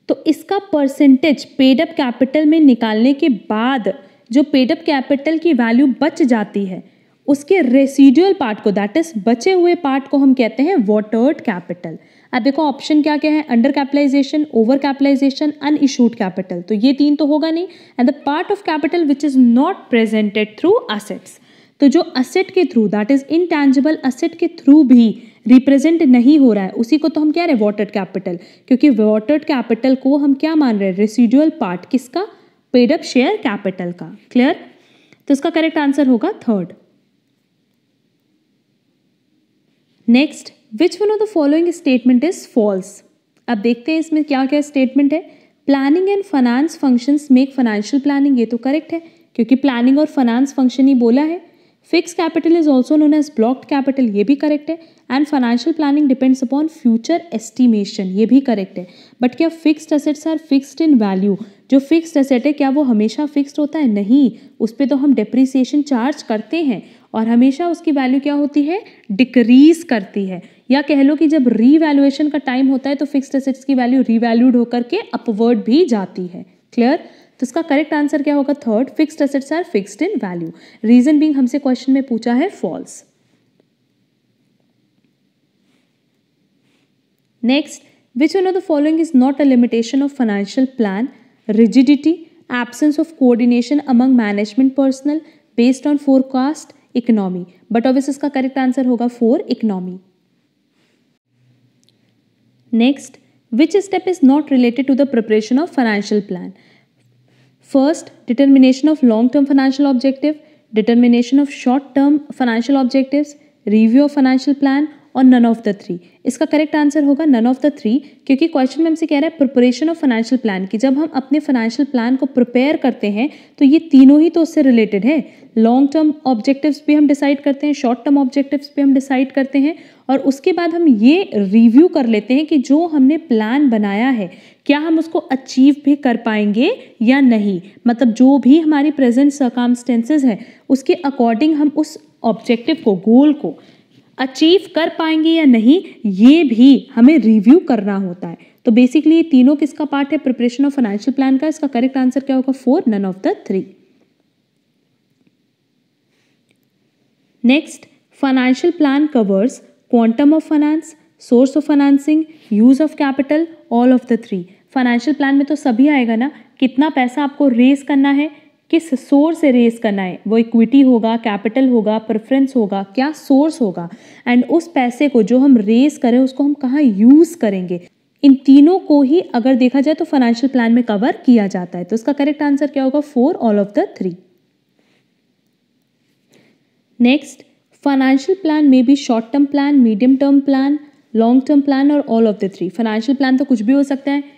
तो इसका परसेंटेज पेड अप कैपिटल में निकालने के बाद जो पेड अप कैपिटल की वैल्यू बच जाती है उसके रेसिडुअल पार्ट को, दैट इज बचे हुए पार्ट को हम कहते हैं वॉटर्ड कैपिटल। अब देखो ऑप्शन क्या क्या है, under capitalization, over capitalization, unissued capital. तो ये तीन तो होगा नहीं, and the part of capital which is not presented through assets. तो जो असेट के through, that is intangible asset के थ्रू भी रिप्रेजेंट नहीं हो रहा है, उसी को तो हम कह रहे हैं वॉटर्ड कैपिटल, क्योंकि वॉटर्ड कैपिटल को हम क्या मान रहे हैं, रेसिडुअल पार्ट किसका, पेड अप शेयर कैपिटल का। क्लियर, तो इसका करेक्ट आंसर होगा third. Next, which one of the following statement is false. अब देखते हैं इसमें क्या क्या स्टेटमेंट है। Planning and finance functions make financial planning, ये तो करेक्ट है क्योंकि प्लानिंग और फाइनेंस फंक्शन ही बोला है। Fix capital is also known as blocked capital, ये भी करेक्ट है। And financial planning depends upon future estimation, ये भी करेक्ट है। बट क्या fixed assets are fixed in value? जो फिक्स्ड एसेट है क्या वो हमेशा फिक्स्ड होता है? नहीं, उस पर तो हम डेप्रिसिएशन चार्ज करते हैं और हमेशा उसकी वैल्यू क्या होती है? डिक्रीज करती है। या कह लो कि जब रीवैल्यूएशन का टाइम होता है तो फिक्स्ड एसेट्स की वैल्यू रीवैल्यूड होकर के अपवर्ड भी जाती है। क्लियर? तो इसका करेक्ट आंसर क्या होगा? Third, fixed assets are fixed in value. Reason being हमसे क्वेश्चन में पूछा है false. Next, which one of the following is not a limitation of financial plan? Rigidity, absence of coordination among management personnel based on forecast, economy. But obviously इसका correct answer होगा 4, economy. Next, which step is not related to the preparation of financial plan? First, determination of long-term financial objective, determination of short-term financial objectives, review of financial plan और none of the three. इसका correct answer होगा none of the three, क्योंकि question में हमसे कह रहा है preparation of financial plan की जब हम अपने फाइनेंशियल प्लान को प्रिपेयर करते हैं तो ये तीनों ही तो उससे रिलेटेड है। लॉन्ग टर्म ऑब्जेक्टिव्स भी हम डिसाइड करते हैं, शॉर्ट टर्म ऑब्जेक्टिव्स भी हम डिसाइड करते हैं और उसके बाद हम ये रिव्यू कर लेते हैं कि जो हमने प्लान बनाया है क्या हम उसको अचीव भी कर पाएंगे या नहीं। मतलब जो भी हमारी प्रेजेंट सर्कमस्टेंसेस है उसके अकॉर्डिंग हम उस ऑब्जेक्टिव को, गोल को अचीव कर पाएंगे या नहीं, ये भी हमें रिव्यू करना होता है। तो बेसिकली ये तीनों किसका पार्ट है? प्रिपरेशन ऑफ फाइनेंशियल प्लान का। इसका करेक्ट आंसर क्या होगा? 4, none of the three. Next, financial plan covers quantum of finance, source of financing, use of capital, all of the three. Financial plan में तो सभी आएगा ना, कितना पैसा आपको रेज करना है, किस सोर्स से रेज करना है, वो इक्विटी होगा, कैपिटल होगा, प्रेफरेंस होगा, क्या सोर्स होगा, एंड उस पैसे को जो हम रेज करें उसको हम कहाँ यूज करेंगे। इन तीनों को ही अगर देखा जाए तो फाइनेंशियल प्लान में कवर किया जाता है। तो इसका करेक्ट आंसर क्या होगा? 4, all of the three. Next, financial plan में भी short term plan, medium term plan, long term plan और all of the three. Financial plan तो कुछ भी हो सकता है,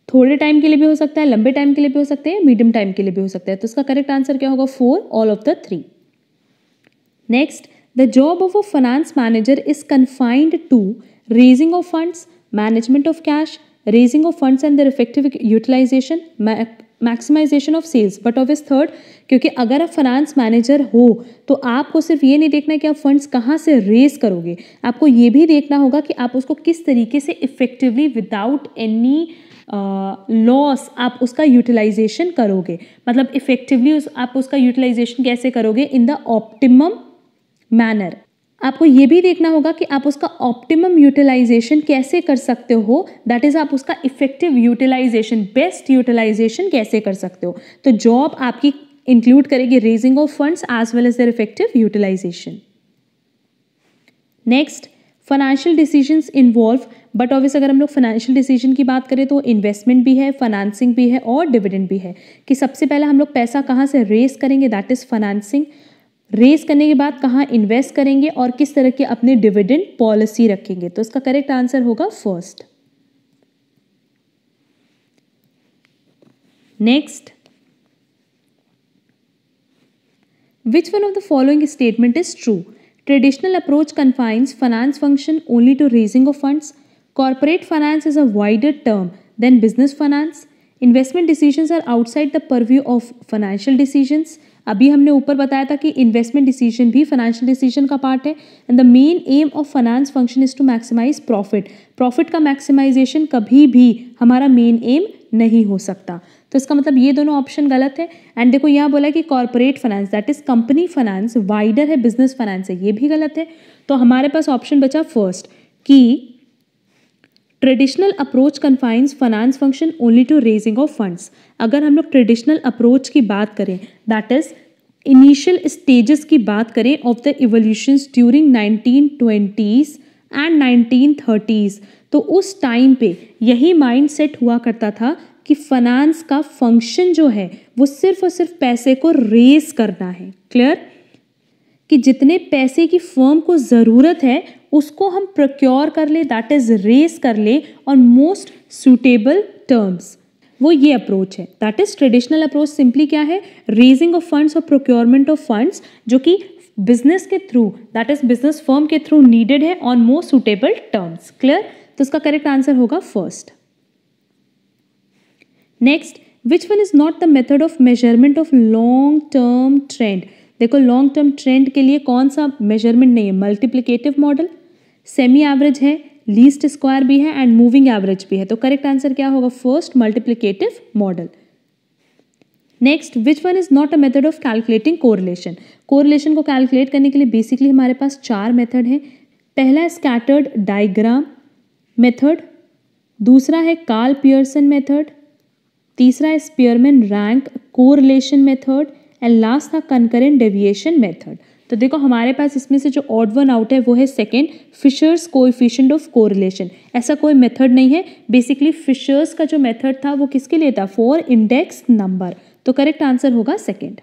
थोड़े टाइम के लिए भी हो सकता है, लंबे टाइम के लिए भी हो सकते हैं, मीडियम टाइम के लिए भी हो सकता है। तो इसका करेक्ट आंसर क्या होगा? 4, all of the three. Next, the job of a finance manager is confined to raising of funds, management of cash, raising of funds and their effective utilization, maximization of sales. But obvious third, क्योंकि अगर आप finance manager हो तो आपको सिर्फ ये नहीं देखना कि आप फंड्स कहाँ से रेज करोगे, आपको ये भी देखना होगा कि आप उसको किस तरीके से इफेक्टिवली विदाउट एनी लॉस आप उसका यूटिलाइजेशन करोगे। मतलब इफेक्टिवली आप उसका यूटिलाइजेशन कैसे करोगे? In the optimum manner. आपको ये भी देखना होगा कि आप उसका ऑप्टिमम यूटिलाइजेशन कैसे कर सकते हो, दैट इज आप उसका इफेक्टिव यूटिलाइजेशन, बेस्ट यूटिलाइजेशन कैसे कर सकते हो। तो जॉब आपकी इंक्लूड करेगी raising of funds as well as their effective utilization. Next, financial decisions involve, but obvious अगर हम लोग फाइनेंशियल डिसीजन की बात करें तो इन्वेस्टमेंट भी है, फाइनेंसिंग भी है और डिविडेंड भी है। कि सबसे पहले हम लोग पैसा कहाँ से रेज करेंगे, दैट इज फाइनेंसिंग। रेज करने के बाद कहाँ इन्वेस्ट करेंगे और किस तरह की अपने डिविडेंड पॉलिसी रखेंगे। तो इसका करेक्ट आंसर होगा first. Next, which one of the following statement is true? Traditional approach confines finance function only to raising of funds. Corporate finance is a wider term than business finance. Investment decisions are outside the purview of financial decisions. अभी हमने ऊपर बताया था कि investment decision भी financial decision का part है। And the main aim of finance function is to maximize profit. Profit का मैक्सिमाइजेशन कभी भी हमारा मेन एम नहीं हो सकता। तो इसका मतलब ये दोनों ऑप्शन गलत है। एंड देखो यहाँ बोला कि corporate finance that is company finance wider है, बिजनेस फाइनेंस है, ये भी गलत है। तो हमारे पास ऑप्शन बचा फर्स्ट कि traditional approach confines finance function only to raising of funds. अगर हम लोग ट्रेडिशनल अप्रोच की बात करें, दैट इज इनिशियल स्टेजेस की बात करें of the evolutions during 1920s and 1930s, तो उस टाइम पे यही माइंड सेट हुआ करता था कि फाइनेंस का फंक्शन जो है वो सिर्फ और सिर्फ पैसे को रेज करना है। क्लियर? कि जितने पैसे की फर्म को ज़रूरत है उसको हम प्रोक्योर कर ले, दैट इज रेज कर ले ऑन मोस्ट सूटेबल टर्म्स। वो ये अप्रोच है, that is traditional approach. Simply क्या है? रेजिंग ऑफ फंड्स और प्रोक्योरमेंट ऑफ फंड्स, जो कि बिजनेस के through, that is business firm के थ्रू नीडेड है on more suitable terms. Clear? तो इसका करेक्ट आंसर होगा first. Next, which one is not the method of measurement of long term trend? देखो long term trend के लिए कौन सा मेजरमेंट नहीं है? मल्टीप्लिकेटिव मॉडल, सेमी एवरेज है, लीस्ट स्क्वायर भी है एंड मूविंग एवरेज भी है। तो करेक्ट आंसर क्या होगा? First, multiplicative model. Next, which one is not a method of calculating correlation? Correlation को कैलकुलेट करने के लिए बेसिकली हमारे पास 4 मेथड हैं। पहला है स्कैटर्ड डायग्राम मेथड, दूसरा है कार्ल पियर्सन मेथड, तीसरा है Spearman rank correlation method and last था कंकरेंट डेविएशन मेथड। तो देखो हमारे पास इसमें से जो ऑड वन आउट है वो है second, Fisher's coefficient of correlation. ऐसा कोई मेथड नहीं है। बेसिकली फिशर्स का जो मेथड था वो किसके लिए था? For index number. तो करेक्ट आंसर होगा second.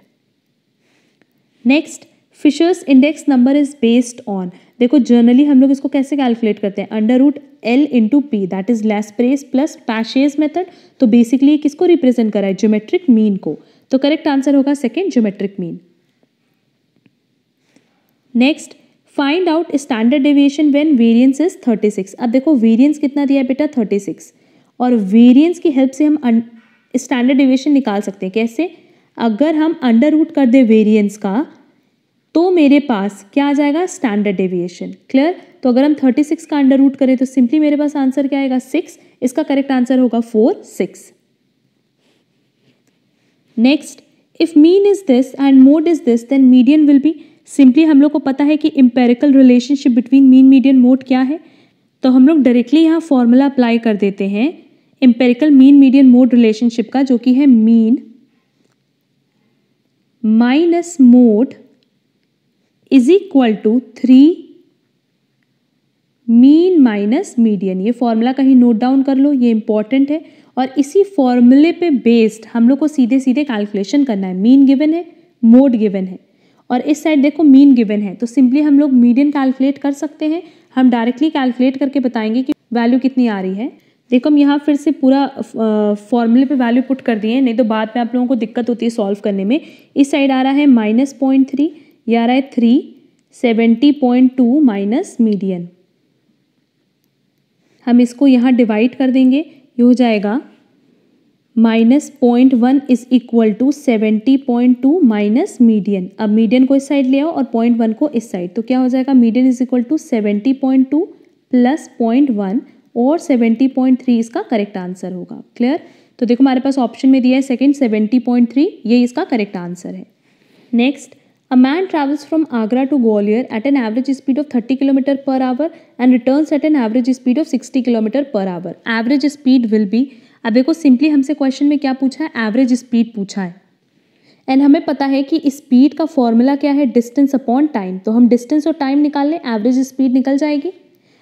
Next, Fisher's index number is based on, देखो जनरली हम लोग इसको कैसे कैलकुलेट करते हैं? Under root L into P, that is Laspeyres plus Paasche's method. तो बेसिकली किसको रिप्रेजेंट करा है? ज्योमेट्रिक मीन को। तो करेक्ट आंसर होगा second, geometric mean. Next, find out standard deviation when variance is 36। अब देखो वेरिएंस कितना दिया है बेटा? 36, और वेरिएंस की हेल्प से हम स्टैंडर्ड डेविएशन निकाल सकते हैं। कैसे? अगर हम अंडर रूट कर दे वेरिएंस का तो मेरे पास क्या आ जाएगा? Standard deviation. क्लियर? तो अगर हम 36 का अंडर रूट करें तो सिंपली मेरे पास आंसर क्या आएगा? 6। इसका करेक्ट आंसर होगा 4, 6। Next, if mean is this and mode is this then median will be, simply हम लोग को पता है कि empirical relationship between mean median mode क्या है, तो हम लोग डायरेक्टली यहाँ फॉर्मूला अप्लाई कर देते हैं empirical mean median mode relationship का, जो कि है mean minus mode is equal to 3 mean minus median. ये फॉर्मूला कहीं नोट डाउन कर लो, ये इंपॉर्टेंट है। और इसी फॉर्मूले पे बेस्ड हम लोग को सीधे सीधे कैलकुलेशन करना है। मीन गिवन है, मोड गिवन है, और इस साइड देखो मीन गिवन है, तो सिंपली हम लोग मीडियन कैलकुलेट कर सकते हैं। हम डायरेक्टली कैलकुलेट करके बताएंगे कि वैल्यू कितनी आ रही है। देखो हम यहाँ फिर से पूरा फॉर्मूले पे वैल्यू पुट कर दिए हैं, नहीं तो बाद में आप लोगों को दिक्कत होती है सॉल्व करने में। इस साइड आ रहा है -0.3, ये आ रहा है 3, 70.2 माइनस मीडियन। हम इसको यहाँ डिवाइड कर देंगे, ये हो जाएगा -0.1 is equal to 70.2 minus median. अब मीडियन को इस साइड ले आओ और 0.1 को इस साइड, तो क्या हो जाएगा? Median is equal to 70.2 plus 0.1 और 70.3 इसका करेक्ट आंसर होगा। क्लियर? तो देखो हमारे पास ऑप्शन में दिया है सेकेंड 70.3, ये इसका करेक्ट आंसर है। Next, a man travels from Agra to Gwalior at an average speed of 30 km per hour and returns at an average speed of 60 km per hour. Average speed will be, अब देखो simply हमसे question में क्या पूछा है? Average speed पूछा है, and हमें पता है कि स्पीड का फॉर्मूला क्या है? Distance upon time. तो हम डिस्टेंस और टाइम निकाल लें, एवरेज स्पीड निकल जाएगी।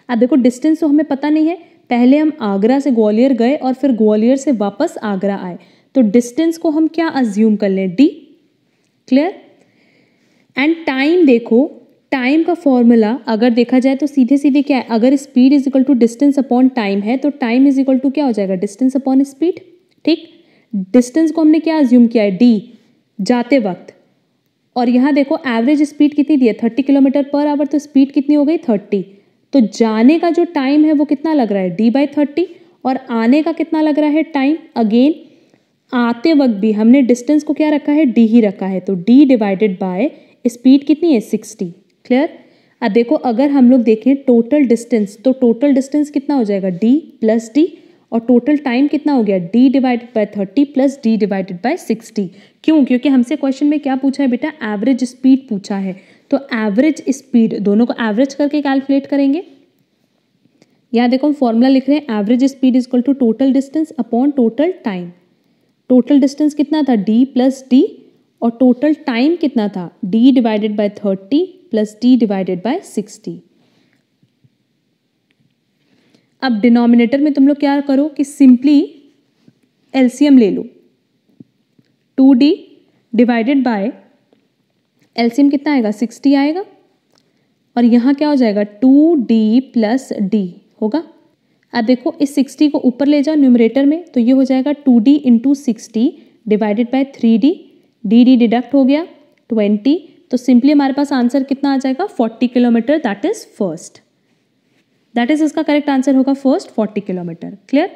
अब देखो डिस्टेंस तो हमें पता नहीं है, पहले हम आगरा से ग्वालियर गए और फिर ग्वालियर से वापस आगरा आए, तो डिस्टेंस को हम क्या अज्यूम कर लें? d। क्लियर? एंड टाइम, देखो टाइम का फॉर्मूला अगर देखा जाए तो सीधे सीधे क्या है? अगर speed is equal to distance upon time है तो टाइम इज इक्वल टू क्या हो जाएगा? Distance upon speed. ठीक, डिस्टेंस को हमने क्या अज्यूम किया है? d जाते वक्त, और यहाँ देखो एवरेज स्पीड कितनी दी है? 30 किलोमीटर पर आवर, तो स्पीड कितनी हो गई? 30। तो जाने का जो टाइम है वो कितना लग रहा है? d/30, और आने का कितना लग रहा है टाइम? अगेन आते वक्त भी हमने डिस्टेंस को क्या रखा है? d ही रखा है, तो d डिवाइडेड बाय स्पीड कितनी है? 60। क्लियर? अब देखो अगर हम लोग देखें टोटल डिस्टेंस, तो टोटल डिस्टेंस कितना हो जाएगा? d प्लस d, और टोटल टाइम कितना हो गया? d divided by 30 plus d divided by 60। क्यों? क्योंकि हमसे क्वेश्चन में क्या पूछा है बेटा? एवरेज स्पीड पूछा है, तो एवरेज स्पीड दोनों को एवरेज करके कैलकुलेट करेंगे। यहाँ देखो हम फॉर्मूला लिख रहे हैं, average speed is equal to total distance upon total time. Total distance कितना था? d प्लस d, और टोटल टाइम कितना था? d divided by 30 plus d divided by 60। अब डिनोमिनेटर में तुम लोग क्या करो कि सिंपली एलसीएम ले लो, 2d डिवाइडेड बाय एलसीएम कितना आएगा? 60 आएगा, और यहाँ क्या हो जाएगा? 2d प्लस d होगा। अब देखो इस 60 को ऊपर ले जाओ न्यूमरेटर में, तो ये हो जाएगा 2d into 60 divided by 3d, dd deduct हो गया 20 तो सिंपली हमारे पास आंसर कितना आ जाएगा 40 kilometre, that is first, that is इसका करेक्ट आंसर होगा first 40 kilometre. Clear.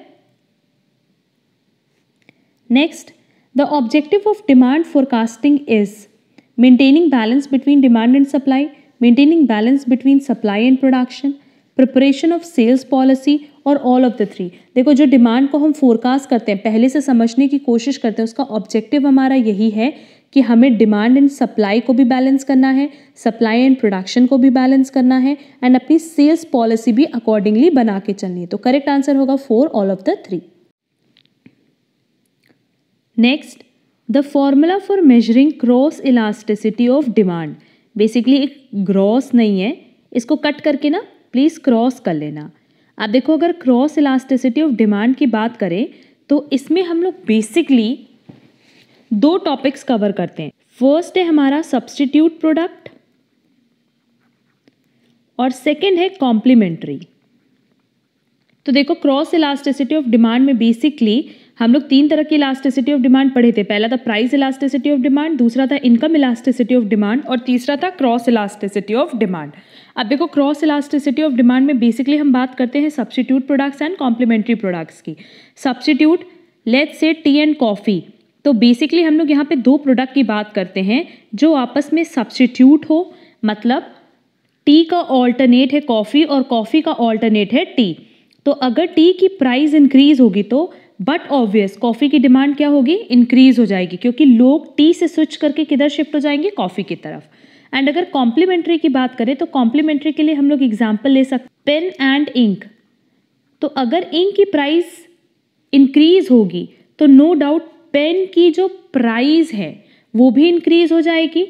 Next, the objective of demand forecasting is maintaining balance between demand and supply, maintaining balance between supply and production, preparation of sales policy और all of the three. देखो जो demand को हम forecast करते हैं, पहले से समझने की कोशिश करते हैं, उसका ऑब्जेक्टिव हमारा यही है कि हमें डिमांड एंड सप्लाई को भी बैलेंस करना है, सप्लाई एंड प्रोडक्शन को भी बैलेंस करना है एंड अपनी सेल्स पॉलिसी भी अकॉर्डिंगली बना के चलनी है। तो करेक्ट आंसर होगा 4 all of the 3। Next, the formula for measuring cross elasticity of demand. Basically एक ग्रॉस नहीं है, इसको कट करके ना प्लीज़ क्रॉस कर लेना। आप देखो अगर क्रॉस इलास्टिसिटी ऑफ डिमांड की बात करें तो इसमें हम लोग बेसिकली 2 टॉपिक्स कवर करते हैं। फर्स्ट है हमारा सब्स्टिट्यूट प्रोडक्ट और सेकंड है कॉम्प्लीमेंट्री। तो देखो क्रॉस इलास्टिसिटी ऑफ डिमांड में बेसिकली हम लोग 3 तरह की इलास्टिसिटी ऑफ डिमांड पढ़े थे। पहला था प्राइस इलास्टिसिटी ऑफ डिमांड, दूसरा था इनकम इलास्टिसिटी ऑफ डिमांड और तीसरा था क्रॉस इलास्टिसिटी ऑफ डिमांड। अब देखो क्रॉस इलास्टिसिटी ऑफ डिमांड में बेसिकली हम बात करते हैं substitute products and complementary products की। Substitute, let's say tea and coffee. तो बेसिकली हम लोग यहाँ पे 2 प्रोडक्ट की बात करते हैं जो आपस में सब्स्टिट्यूट हो, मतलब टी का ऑल्टरनेट है कॉफ़ी और कॉफ़ी का ऑल्टरनेट है टी। तो अगर टी की प्राइस इंक्रीज होगी तो बट ऑब्वियस कॉफ़ी की डिमांड क्या होगी, इंक्रीज हो जाएगी, क्योंकि लोग टी से स्विच करके किधर शिफ्ट हो जाएंगे, कॉफ़ी की तरफ। एंड अगर कॉम्प्लीमेंट्री की बात करें तो कॉम्प्लीमेंट्री के लिए हम लोग एग्जाम्पल ले सकते पेन एंड इंक। तो अगर इंक की प्राइस इंक्रीज होगी तो नो डाउट पेन की जो प्राइस है वो भी इंक्रीज हो जाएगी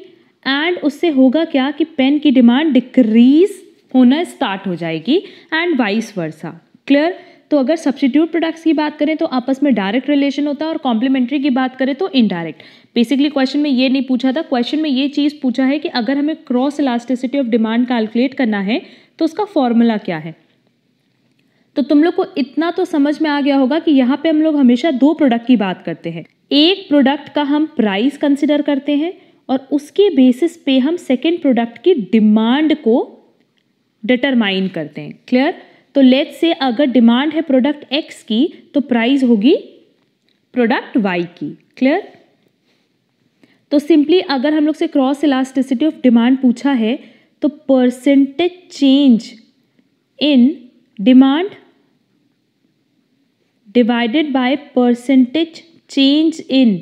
एंड उससे होगा क्या कि पेन की डिमांड डिक्रीज होना स्टार्ट हो जाएगी एंड वाइस वर्सा। क्लियर। तो अगर सब्स्टिट्यूट प्रोडक्ट्स की बात करें तो आपस में डायरेक्ट रिलेशन होता है और कॉम्प्लीमेंट्री की बात करें तो इनडायरेक्ट। बेसिकली क्वेश्चन में ये नहीं पूछा था, क्वेश्चन में ये चीज़ पूछा है कि अगर हमें cross elasticity of demand calculate करना है तो उसका फॉर्मूला क्या है। तो तुम लोग को इतना तो समझ में आ गया होगा कि यहाँ पे हम लोग हमेशा 2 प्रोडक्ट की बात करते हैं। एक प्रोडक्ट का हम प्राइस कंसिडर करते हैं और उसके बेसिस पे हम सेकेंड प्रोडक्ट की डिमांड को डिटरमाइन करते हैं। क्लियर। तो लेट्स से अगर डिमांड है प्रोडक्ट X की तो प्राइस होगी प्रोडक्ट Y की। क्लियर। तो सिंपली अगर हम लोग से क्रॉस इलास्टिसिटी ऑफ डिमांड पूछा है तो percentage change in demand divided by percentage change in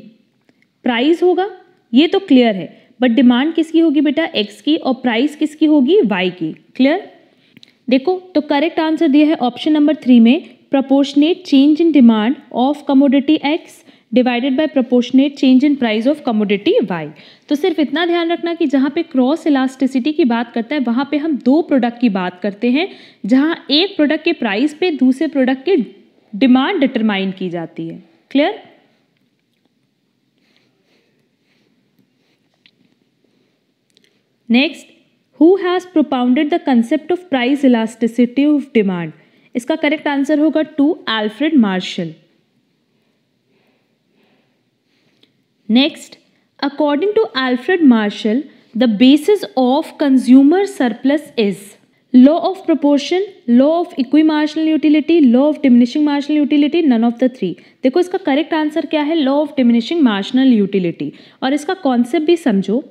price होगा, ये तो क्लियर है। बट डिमांड किसकी होगी बेटा, X की, और प्राइस किसकी होगी, Y की। क्लियर। देखो तो करेक्ट आंसर दिया है ऑप्शन नंबर 3 में, proportionate change in demand of commodity X divided by proportionate change in price of commodity Y। तो सिर्फ इतना ध्यान रखना कि जहाँ पे क्रॉस इलास्टिसिटी की बात करता है वहाँ पे हम 2 प्रोडक्ट की बात करते हैं, जहाँ एक प्रोडक्ट के प्राइस पे दूसरे प्रोडक्ट की डिमांड डिटरमाइन की जाती है। Clear. Next, who has propounded the concept of price elasticity of demand. इसका करेक्ट आंसर होगा 2 Alfred Marshall. Next, according to Alfred Marshall the basis of consumer surplus is law of proportion, law of equi marginal utility, law of diminishing marginal utility, none of the 3। देखो इसका correct answer क्या है, law of diminishing marginal utility. और इसका concept भी समझो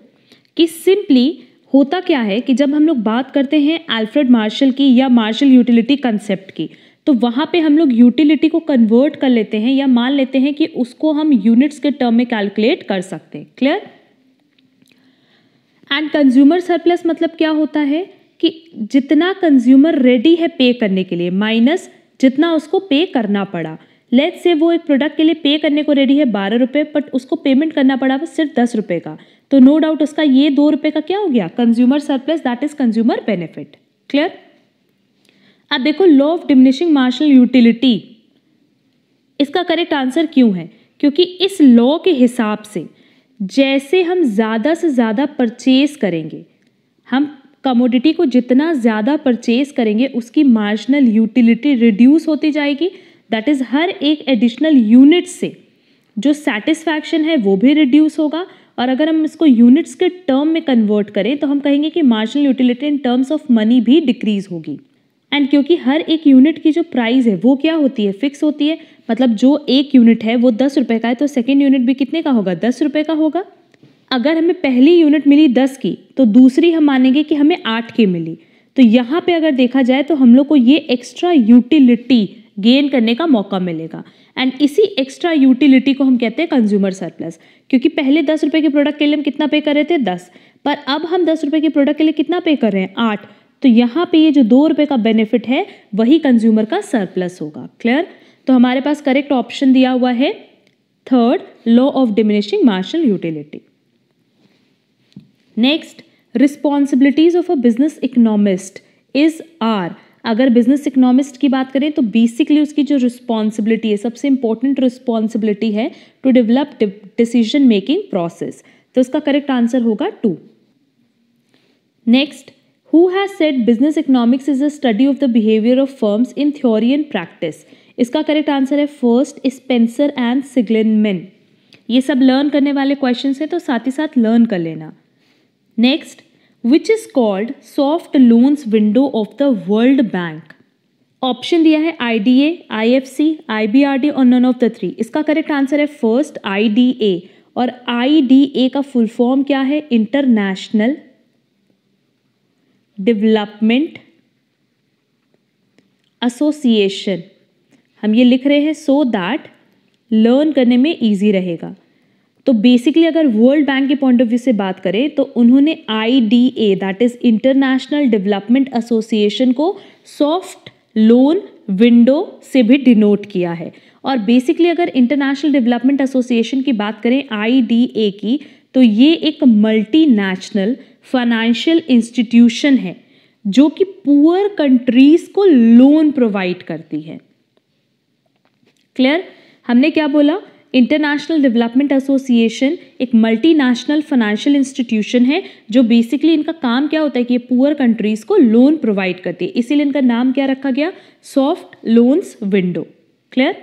कि simply होता क्या है कि जब हम लोग बात करते हैं अल्फ्रेड मार्शल की या मार्शल यूटिलिटी कंसेप्ट की, तो वहाँ पे हम लोग यूटिलिटी को कन्वर्ट कर लेते हैं या मान लेते हैं कि उसको हम यूनिट्स के टर्म में कैलकुलेट कर सकते हैं। क्लियर। एंड कंज्यूमर सरप्लस मतलब क्या होता है कि जितना कंज्यूमर रेडी है पे करने के लिए माइनस जितना उसको पे करना पड़ा। लेट्स से वो एक प्रोडक्ट के लिए पे करने को रेडी है 12 रुपये, बट उसको पेमेंट करना पड़ा बस सिर्फ 10 रुपये का, तो नो डाउट उसका ये 2 रुपये का क्या हो गया, consumer surplus, that is consumer benefit. Clear. अब देखो law of diminishing marginal utility, इसका करेक्ट आंसर क्यों है, क्योंकि इस लॉ के हिसाब से जैसे हम ज़्यादा से ज़्यादा परचेज करेंगे, हम कमोडिटी को जितना ज़्यादा परचेज करेंगे उसकी मार्जिनल यूटिलिटी रिड्यूस होती जाएगी। दैट इज़ हर एक एडिशनल यूनिट से जो सेटिस्फैक्शन है वो भी रिड्यूस होगा, और अगर हम इसको यूनिट्स के टर्म में कन्वर्ट करें तो हम कहेंगे कि marginal utility in terms of money भी डिक्रीज होगी। एंड क्योंकि हर एक यूनिट की जो प्राइस है वो क्या होती है, फिक्स होती है, मतलब जो एक यूनिट है वो 10 रुपये का है तो सेकेंड यूनिट भी कितने का होगा, 10 रुपये का होगा। अगर हमें पहली यूनिट मिली 10 की तो दूसरी हम मानेंगे कि हमें 8 की मिली, तो यहाँ पे अगर देखा जाए तो हम लोग को ये एक्स्ट्रा यूटिलिटी गेन करने का मौका मिलेगा। एंड इसी एक्स्ट्रा यूटिलिटी को हम कहते हैं कंज्यूमर सरप्लस, क्योंकि पहले 10 रुपये के प्रोडक्ट के लिए हम कितना पे कर रहे थे, 10, पर अब हम 10 रुपये के प्रोडक्ट के लिए कितना पे कर रहे हैं, 8, तो यहाँ पे ये जो 2 रुपये का बेनिफिट है वही कंज्यूमर का सरप्लस होगा। क्लियर? तो हमारे पास करेक्ट ऑप्शन दिया हुआ है third, law of diminishing marginal utility. Next, responsibilities of a business economist is are. अगर बिजनेस इकोनॉमिस्ट की बात करें तो बेसिकली उसकी जो रिस्पॉन्सिबिलिटी है, सबसे इंपॉर्टेंट रिस्पॉन्सिबिलिटी है to develop decision making process, तो उसका करेक्ट आंसर होगा 2। Next, who has said business economics is a study of the behaviour of firms in theory and practice, इसका करेक्ट आंसर है फर्स्ट, स्पेंसर एंड सिग्लिनमैन। ये सब learn करने वाले question है तो साथ ही साथ लर्न कर लेना। Next, which is called soft loans window of the world bank. Option दिया है IDA, IFC, IBRD और नन ऑफ द थ्री। इसका करेक्ट आंसर है फर्स्ट, IDA, और IDA का फुल फॉर्म क्या है, इंटरनेशनल डेवलपमेंट एसोसिएशन। हम ये लिख रहे हैं सो दैट लर्न करने में इजी रहेगा। तो बेसिकली अगर वर्ल्ड बैंक के पॉइंट ऑफ व्यू से बात करें तो उन्होंने IDA that is international development association को सॉफ्ट लोन विंडो से भी डिनोट किया है। और बेसिकली अगर इंटरनेशनल डेवलपमेंट एसोसिएशन की बात करें IDA की, तो ये एक मल्टीनेशनल फाइनेंशियल इंस्टीट्यूशन है जो कि पुअर कंट्रीज को लोन प्रोवाइड करती है। क्लियर? हमने क्या बोला, इंटरनेशनल डेवलपमेंट एसोसिएशन एक मल्टीनेशनल फाइनेंशियल इंस्टीट्यूशन है जो बेसिकली इनका काम क्या होता है कि ये पुअर कंट्रीज को लोन प्रोवाइड करती है, इसीलिए इनका नाम क्या रखा गया, soft loans window. Clear?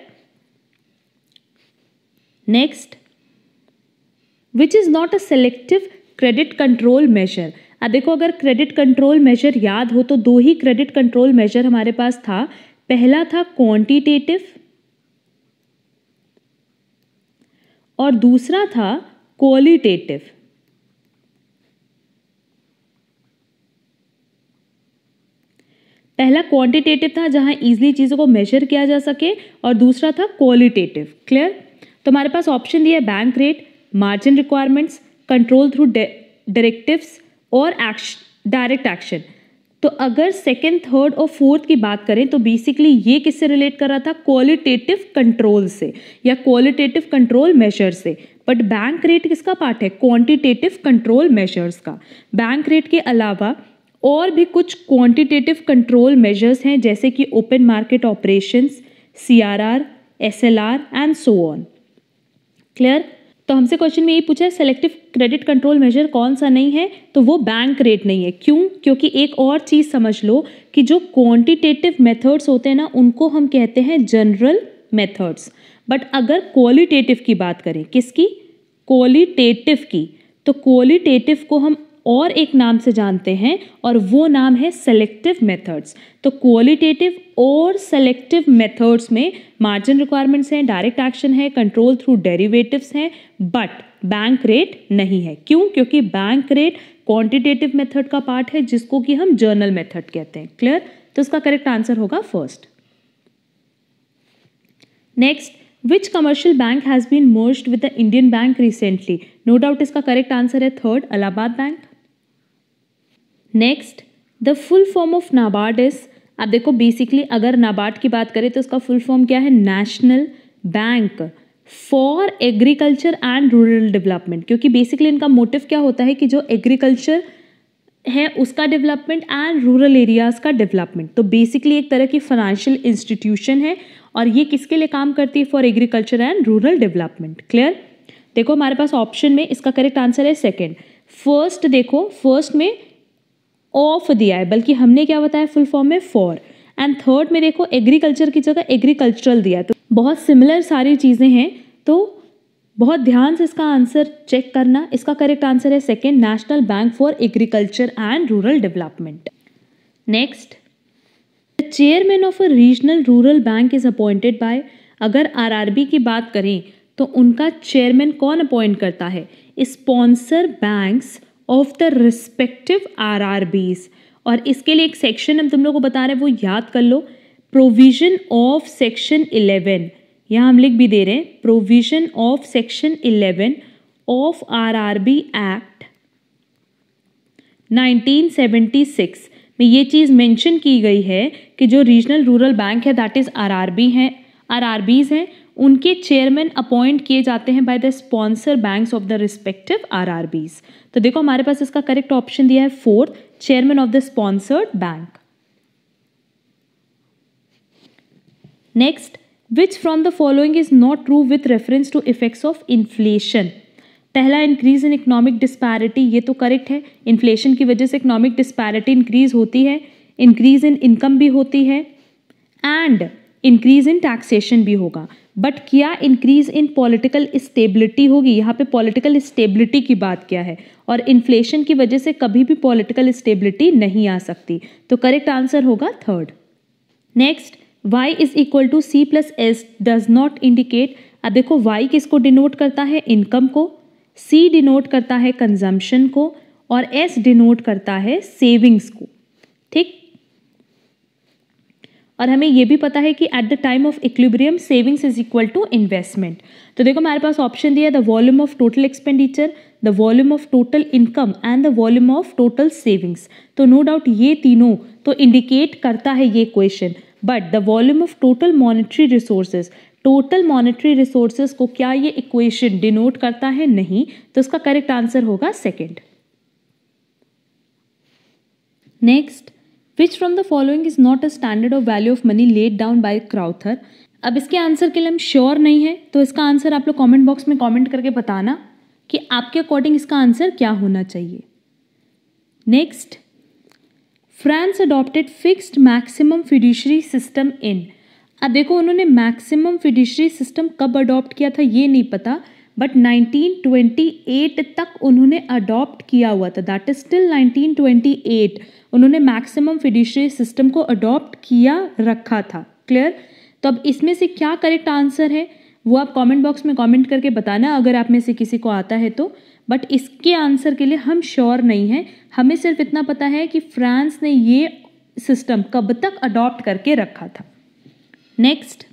Next, which is not a selective credit control measure. अब देखो, अगर क्रेडिट कंट्रोल मेजर याद हो तो 2 ही क्रेडिट कंट्रोल मेजर हमारे पास था। पहला था क्वांटिटेटिव और दूसरा था क्वालिटेटिव। पहला क्वांटिटेटिव था जहां इजीली चीजों को मेजर किया जा सके, और दूसरा था क्वालिटेटिव। क्लियर? तो हमारे पास ऑप्शन दिया है bank rate, margin requirements, control through directives और डायरेक्ट एक्शन। तो अगर सेकेंड, थर्ड और फोर्थ की बात करें तो बेसिकली ये किससे रिलेट कर रहा था, क्वालिटेटिव कंट्रोल से या क्वालिटेटिव कंट्रोल मेजर से। बट बैंक रेट किसका पार्ट है, क्वांटिटेटिव कंट्रोल मेजर्स का। बैंक रेट के अलावा और भी कुछ क्वांटिटेटिव कंट्रोल मेजर्स हैं जैसे कि open market operations, CRR, SLR and so on. Clear? तो हमसे क्वेश्चन में यही पूछा है सेलेक्टिव क्रेडिट कंट्रोल मेजर कौन सा नहीं है, तो वो बैंक रेट नहीं है। क्यों? क्योंकि एक और चीज समझ लो कि जो क्वांटिटेटिव मेथड्स होते हैं ना उनको हम कहते हैं जनरल मेथड्स। बट अगर क्वालिटेटिव की बात करें, किसकी, क्वालिटेटिव की, तो क्वालिटेटिव को हम और एक नाम से जानते हैं और वो नाम है सेलेक्टिव मेथड्स। तो क्वालिटेटिव और सेलेक्टिव मेथड्स में मार्जिन रिक्वायरमेंट्स हैं, डायरेक्ट एक्शन है, कंट्रोल थ्रू डेरिवेटिव्स हैं, बट बैंक रेट नहीं है। क्यों? क्योंकि बैंक रेट क्वांटिटेटिव मेथड का पार्ट है जिसको कि हम जर्नल मेथड कहते हैं। क्लियर? तो इसका करेक्ट आंसर होगा first. Next, which commercial bank has been merged with the Indian bank recently. No doubt इसका करेक्ट आंसर है third, Allahabad bank. Next, the full form of NABARD is. अब देखो basically अगर नाबार्ड की बात करें तो इसका फुल फॉर्म क्या है, national bank for agriculture and rural development. क्योंकि बेसिकली इनका मोटिव क्या होता है कि जो एग्रीकल्चर है उसका डेवलपमेंट एंड रूरल एरियाज का डेवलपमेंट। तो बेसिकली एक तरह की फाइनेंशियल इंस्टीट्यूशन है और ये किसके लिए काम करती है, for agriculture and rural development. Clear? देखो हमारे पास ऑप्शन में इसका करेक्ट आंसर है सेकेंड। फर्स्ट देखो, फर्स्ट में ऑफ दिया है, बल्कि हमने क्या बताया फुल फॉर्म में फॉर। एंड थर्ड में देखो एग्रीकल्चर की जगह एग्रीकल्चरल दिया है। तो बहुत सिमिलर सारी चीज़ें हैं। तो बहुत ध्यान से इसका आंसर चेक करना। इसका करेक्ट आंसर है second, national bank for agriculture and rural development. Next, the chairman of a regional rural bank is appointed by, अगर आरआरबी की बात करें तो उनका चेयरमैन कौन अपॉइंट करता है? Sponsor banks of the respective RRBs. और इसके लिए एक सेक्शन हम तुम लोग को बता रहे हैं, वो याद कर लो, प्रोविजन ऑफ सेक्शन 11, यहाँ हम लिख भी दे रहे हैं, provision of section 11 of RRB act 1976 में ये चीज़ मेंशन की गई है कि जो रीजनल रूरल बैंक है दैट इज आरआरबीज हैं, उनके चेयरमैन अपॉइंट किए जाते हैं by the sponsor banks of the respective RRBs. तो देखो हमारे पास इसका करेक्ट ऑप्शन दिया है fourth, chairman of the sponsored bank. Next, which from the following is not true with reference to effects of inflation? पहला, इंक्रीज इन इकोनॉमिक डिस्पैरिटी, ये तो करेक्ट है, इन्फ्लेशन की वजह से इकोनॉमिक डिस्पैरिटी इंक्रीज होती है, इंक्रीज इन इनकम भी होती है एंड इंक्रीज इन टैक्सेशन भी होगा। बट क्या इंक्रीज इन पॉलिटिकल स्टेबिलिटी होगी? यहाँ पे पॉलिटिकल स्टेबिलिटी की बात क्या है, और इन्फ्लेशन की वजह से कभी भी पॉलिटिकल स्टेबिलिटी नहीं आ सकती, तो करेक्ट आंसर होगा third. Next, y is equal to C plus S does not indicate. अब देखो y किसको डिनोट करता है? इनकम को, c डिनोट करता है कंजम्पशन को, और s डिनोट करता है सेविंग्स को। ठीक, और हमें यह भी पता है कि at the time of equilibrium savings is equal to investment. तो देखो हमारे पास ऑप्शन दिया है, the volume of total expenditure, the volume of total income and the volume of total savings. तो नो डाउट ये तीनों तो इंडिकेट करता है ये question, but the volume of total monetary resources, total monetary resources को क्या ये इक्वेशन डिनोट करता है? नहीं, तो इसका करेक्ट आंसर होगा second. Next, which from the following is not a standard of value of money laid down by Crowther? अब इसके आंसर के लिए हम श्योर नहीं है, तो इसका आंसर आप लोग कमेंट बॉक्स में कमेंट करके बताना कि आपके अकॉर्डिंग इसका आंसर क्या होना चाहिए। Next, France adopted fixed maximum fiduciary system in. अब देखो उन्होंने मैक्सिमम फिड्यूशरी सिस्टम कब अडॉप्ट किया था ये नहीं पता, बट 1928 तक उन्होंने अडॉप्ट किया हुआ था, दैट इज टिल 1928 उन्होंने मैक्सिमम फिड्यूशरी सिस्टम को अडॉप्ट किया रखा था। क्लियर? तो अब इसमें से क्या करेक्ट आंसर है वो आप कमेंट बॉक्स में कमेंट करके बताना अगर आप में से किसी को आता है तो, बट इसके आंसर के लिए हम श्योर नहीं हैं, हमें सिर्फ इतना पता है कि फ्रांस ने ये सिस्टम कब तक अडॉप्ट करके रखा था। Next,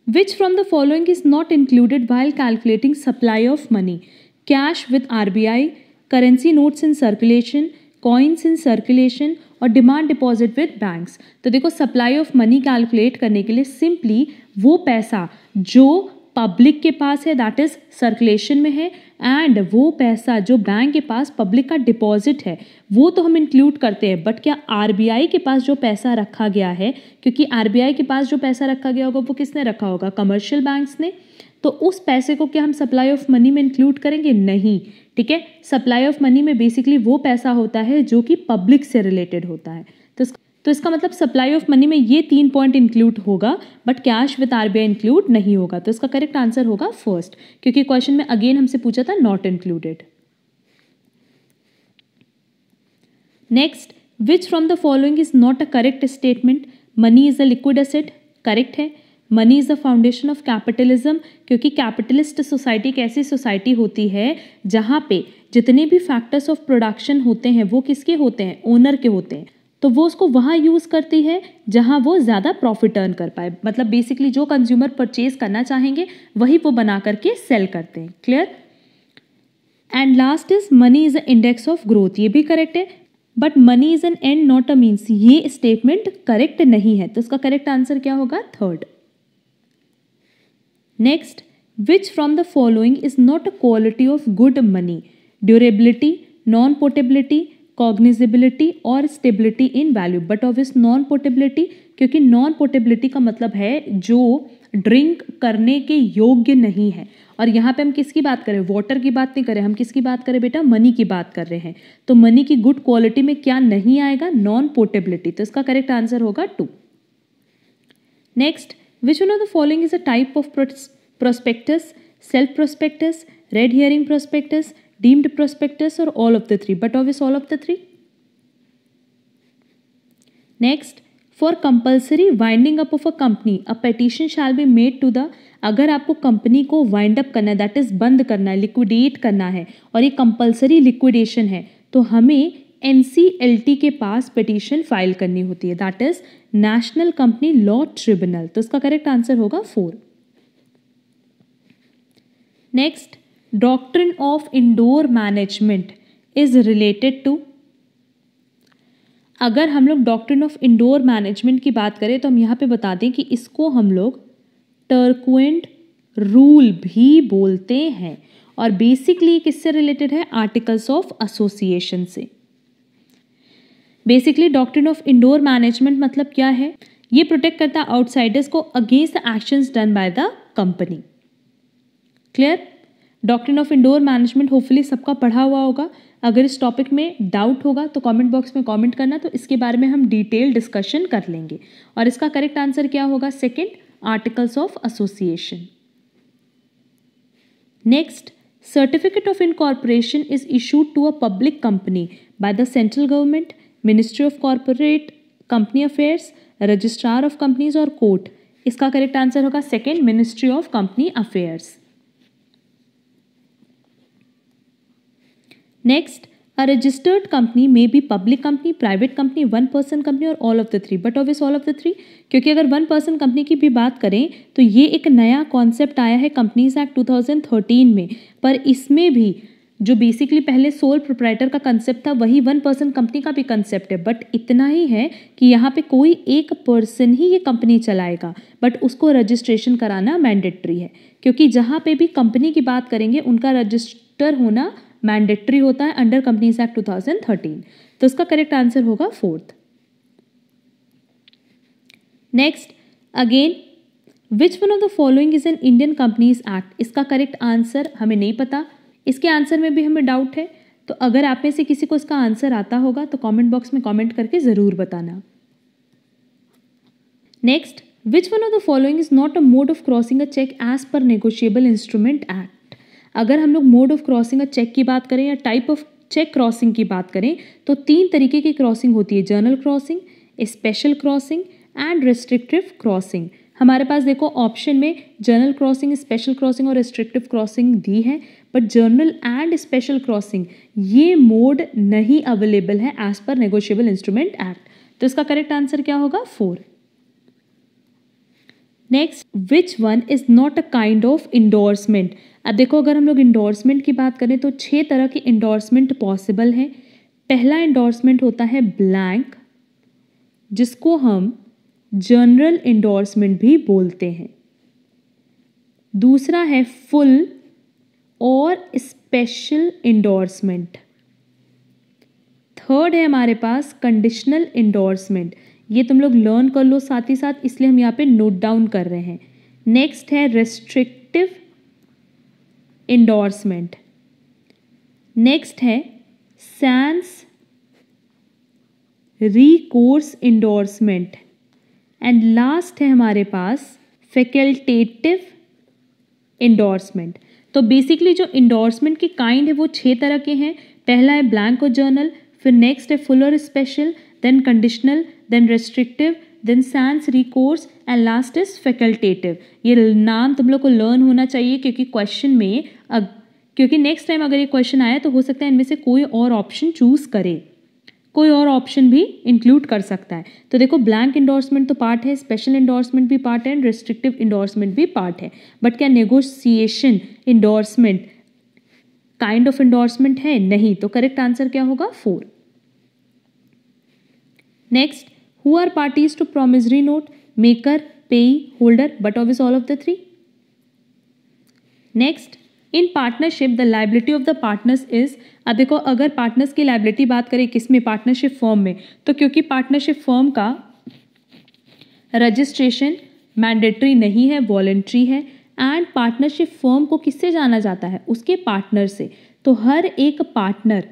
which from the following is not included while calculating supply of money? Cash with RBI, currency notes in circulation, coins in circulation और डिमांड डिपॉजिट विद बैंक्स। तो देखो सप्लाई ऑफ मनी कैलकुलेट करने के लिए simply वो पैसा जो public के पास है दैट इज सर्कुलेशन में है, एंड वो पैसा जो बैंक के पास पब्लिक का डिपॉजिट है वो तो हम इंक्लूड करते हैं, बट क्या आरबीआई के पास जो पैसा रखा गया है, क्योंकि आरबीआई के पास जो पैसा रखा गया होगा वो किसने रखा होगा? कमर्शियल बैंक्स ने, तो उस पैसे को क्या हम सप्लाई ऑफ मनी में इंक्लूड करेंगे? नहीं। ठीक है, सप्लाई ऑफ मनी में बेसिकली वो पैसा होता है जो कि पब्लिक से रिलेटेड होता है, तो इसका मतलब सप्लाई ऑफ मनी में ये 3 पॉइंट इंक्लूड होगा, but cash with RBI include नहीं होगा, तो इसका करेक्ट आंसर होगा फर्स्ट, क्योंकि क्वेश्चन में अगेन हमसे पूछा था not included. Next, which from the following is not a correct statement? Money is a liquid asset, correct है। Money is the foundation of capitalism, क्योंकि कैपिटलिस्ट सोसाइटी एक ऐसी सोसाइटी होती है जहाँ पे जितने भी फैक्टर्स ऑफ प्रोडक्शन होते हैं वो किसके होते हैं? ओनर के होते हैं, तो वो उसको वहाँ यूज़ करती है जहाँ वो ज़्यादा प्रॉफिट अर्न कर पाए, मतलब बेसिकली जो कंज्यूमर परचेज करना चाहेंगे वही वो बना करके सेल करते हैं। Clear? And last is money is a index of growth, ये भी करेक्ट है, but money is an end not a means, ये स्टेटमेंट करेक्ट नहीं है, तो इसका करेक्ट आंसर क्या होगा? Third. Next, which from the following is not a quality of good money? Durability, non portability, cognizability और stability in value, but obvious non portability, क्योंकि non portability का मतलब है जो ड्रिंक करने के योग्य नहीं है, और यहाँ पे हम किसकी बात करें? वाटर की बात नहीं करें, हम किसकी बात करें बेटा? मनी की बात कर रहे हैं, तो मनी की गुड क्वालिटी में क्या नहीं आएगा? नॉन पोर्टेबिलिटी, तो इसका करेक्ट आंसर होगा 2। Next, which one of the following is a type of prospectus, self prospectus, red herring prospectus, deemed prospectus, or all of the three? But obvious all of the three. Next, for compulsory winding up of a company, a petition shall be made to the, अगर आपको company को wind up करना है, that is बंद करना है, liquidate करना है, और ये कंपल्सरी लिक्विडेशन है, तो हमें एनसीएलटी के पास पिटीशन फाइल करनी होती है, that is National Company Law Tribunal. तो इसका करेक्ट आंसर होगा 4। Next, doctrine of indoor management is related to, अगर हम लोग डॉक्ट्रिन ऑफ इंडोर मैनेजमेंट की बात करें तो हम यहाँ पे बता दें कि इसको हम लोग टर्क्वेंट रूल भी बोलते हैं, और बेसिकली किससे रिलेटेड है? आर्टिकल्स ऑफ एसोसिएशन से। Basically doctrine of indoor management मतलब क्या है? ये प्रोटेक्ट करता है आउटसाइडर्स को against the actions done by the company. Clear? Doctrine of indoor management hopefully सबका पढ़ा हुआ होगा। अगर इस टॉपिक में डाउट होगा तो कमेंट बॉक्स में कमेंट करना, तो इसके बारे में हम डिटेल डिस्कशन कर लेंगे। और इसका करेक्ट आंसर क्या होगा? Second, articles of association. Next, certificate of incorporation is issued to a public company by the central government, ministry of corporate company affairs, registrar of companies और कोर्ट। इसका correct answer होगा second, ministry of company affairs. Next, a registered company may be public company, private company, one person company और all of the three. But obvious all of the three, क्योंकि अगर one person company की भी बात करें तो ये एक नया कॉन्सेप्ट आया है कंपनीज एक्ट 2013 में, पर इसमें भी जो बेसिकली पहले सोल प्रोप्राइटर का कंसेप्ट था वही वन पर्सन कंपनी का भी कंसेप्ट है, बट इतना ही है कि यहाँ पे कोई एक पर्सन ही ये कंपनी चलाएगा, बट उसको रजिस्ट्रेशन कराना मैंडेटरी है, क्योंकि जहाँ पे भी कंपनी की बात करेंगे उनका रजिस्टर होना मैंडेटरी होता है अंडर कंपनीज एक्ट 2013। तो इसका करेक्ट आंसर होगा 4th। Next, again which one of the following is an Indian companies act? इसका करेक्ट आंसर हमें नहीं पता, इसके आंसर में भी हमें डाउट है, तो अगर आप में से किसी को इसका आंसर आता होगा तो कमेंट बॉक्स में कमेंट करके जरूर बताना। Next, which one of the following is not a mode of crossing a cheque as per negotiable instrument act? अगर हम लोग mode of crossing a cheque की बात करें या टाइप ऑफ चेक क्रॉसिंग की बात करें तो 3 तरीके की क्रॉसिंग होती है, general crossing, special crossing and restrictive crossing. हमारे पास देखो ऑप्शन में जर्नल क्रॉसिंग, स्पेशल क्रॉसिंग और रेस्ट्रिक्टिव क्रॉसिंग दी है, but general and special crossing ये मोड नहीं अवेलेबल है as per negotiable instrument act. तो इसका करेक्ट आंसर क्या होगा? 4। Next, which one is not a kind of endorsement? अब देखो अगर हम लोग इंडोर्समेंट की बात करें तो 6 तरह की इंडोर्समेंट पॉसिबल है। पहला इंडोर्समेंट होता है ब्लैंक, जिसको हम जनरल इंडोर्समेंट भी बोलते हैं। दूसरा है फुल और स्पेशल इंडोर्समेंट। थर्ड है हमारे पास कंडीशनल इंडोर्समेंट, ये तुम लोग लर्न कर लो साथ ही साथ, इसलिए हम यहाँ पे नोट डाउन कर रहे हैं। नेक्स्ट है रेस्ट्रिक्टिव इंडोर्समेंट। नेक्स्ट है sans recourse endorsement, and last है हमारे पास फैकल्टेटिव इंडोर्समेंट। तो बेसिकली जो इंडोर्समेंट की काइंड है वो 6 तरह के हैं। पहला है ब्लैंक और जर्नल, फिर नेक्स्ट है फुल और special, then conditional, then restrictive, then sans recourse and last is facultative. ये नाम तुम लोग को लर्न होना चाहिए, क्योंकि क्वेश्चन में क्योंकि नेक्स्ट टाइम अगर ये क्वेश्चन आया तो हो सकता है इनमें से कोई और ऑप्शन चूज करे, कोई और ऑप्शन भी इंक्लूड कर सकता है। तो देखो ब्लैंक इंडोर्समेंट तो पार्ट है, स्पेशल इंडोर्समेंट भी पार्ट है, एंड रेस्ट्रिक्टिव इंडोर्समेंट भी पार्ट है, बट क्या negotiation endorsement kind of endorsement है? नहीं। तो करेक्ट आंसर क्या होगा? 4। Next, who are parties to promissory note? Maker, payee, holder, but obvious all of the 3। Next, in partnership the liability of the partners is. अब देखो अगर partners की liability बात करें किसमें? पार्टनरशिप फर्म में। तो क्योंकि पार्टनरशिप फर्म का रजिस्ट्रेशन मैंडेटरी नहीं है, वॉलंटरी है, एंड पार्टनरशिप फर्म को किससे जाना जाता है? उसके पार्टनर से। तो हर एक पार्टनर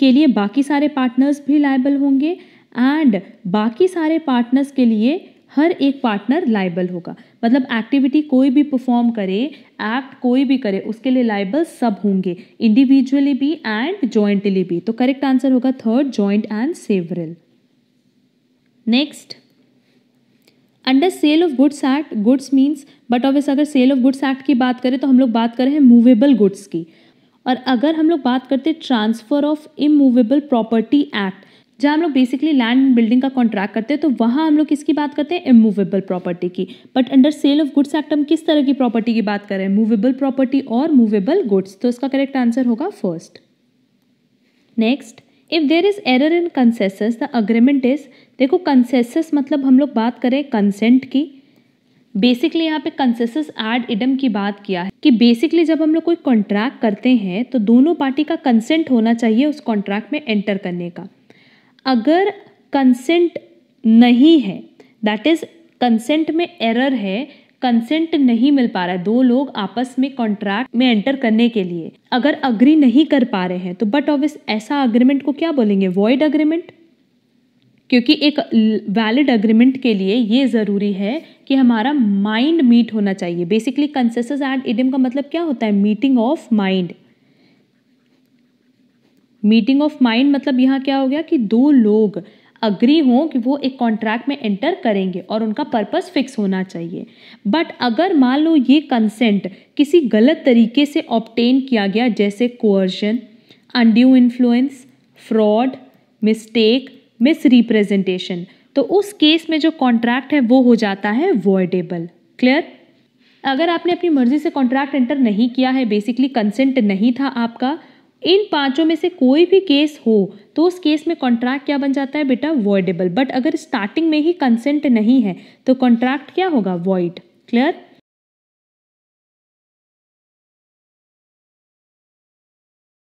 के लिए बाकी सारे पार्टनर्स भी लायबल होंगे, एंड बाकी सारे पार्टनर्स के लिए हर एक पार्टनर लाइबल होगा, मतलब एक्टिविटी कोई भी परफॉर्म करे, एक्ट कोई भी करे, उसके लिए लाइबल सब होंगे, इंडिविजुअली भी एंड जॉइंटली भी। तो करेक्ट आंसर होगा third, joint and several. Next, under sale of goods act, goods means, but obvious अगर सेल ऑफ गुड्स एक्ट की बात करें तो हम लोग बात कर रहे हैं मूवेबल गुड्स की, और अगर हम लोग बात करते हैं transfer of immovable property act, जहाँ हम लोग बेसिकली लैंड एंड बिल्डिंग का कॉन्ट्रैक्ट करते हैं, तो वहाँ हम लोग किसकी बात करते हैं, इमूवेबल प्रॉपर्टी की। But under sale of goods act हम किस तरह की प्रॉपर्टी की बात कर रहे हैं, मूवेबल प्रॉपर्टी और मूवेबल गुड्स। तो इसका करेक्ट आंसर होगा first. Next, if there is error in consensus the agreement is, देखो कंसेसस मतलब हम लोग बात करें कंसेंट की। बेसिकली यहाँ पे कंसेसस एड इडम की बात किया है कि बेसिकली जब हम लोग कोई कॉन्ट्रैक्ट करते हैं तो दोनों पार्टी का कंसेंट होना चाहिए उस कॉन्ट्रैक्ट में एंटर करने का। अगर कंसेंट नहीं है, दैट इज कंसेंट में एरर है, कंसेंट नहीं मिल पा रहा है, दो लोग आपस में कॉन्ट्रैक्ट में एंटर करने के लिए अगर अग्री नहीं कर पा रहे हैं, तो बट ऑब्वियस ऐसा अग्रीमेंट को क्या बोलेंगे, वॉइड अग्रीमेंट। क्योंकि एक वैलिड अग्रीमेंट के लिए ये ज़रूरी है कि हमारा माइंड मीट होना चाहिए। बेसिकली कंसेसस एड इडियम का मतलब क्या होता है, meeting of mind. Meeting of mind मतलब यहाँ क्या हो गया कि दो लोग अग्री हों कि वो एक कॉन्ट्रैक्ट में एंटर करेंगे और उनका पर्पस फिक्स होना चाहिए। बट अगर मान लो ये कंसेंट किसी गलत तरीके से ऑब्टेन किया गया, जैसे coercion, undue influence, fraud, mistake, miss representation, तो उस केस में जो कॉन्ट्रैक्ट है वो हो जाता है वॉइडेबल। क्लियर? अगर आपने अपनी मर्जी से कॉन्ट्रैक्ट एंटर नहीं किया है, बेसिकली कंसेंट नहीं था आपका, इन पांचों में से कोई भी केस हो तो उस केस में कॉन्ट्रैक्ट क्या बन जाता है बेटा, वॉइडेबल। बट अगर स्टार्टिंग में ही कंसेंट नहीं है तो कॉन्ट्रैक्ट क्या होगा, वॉइड। क्लियर?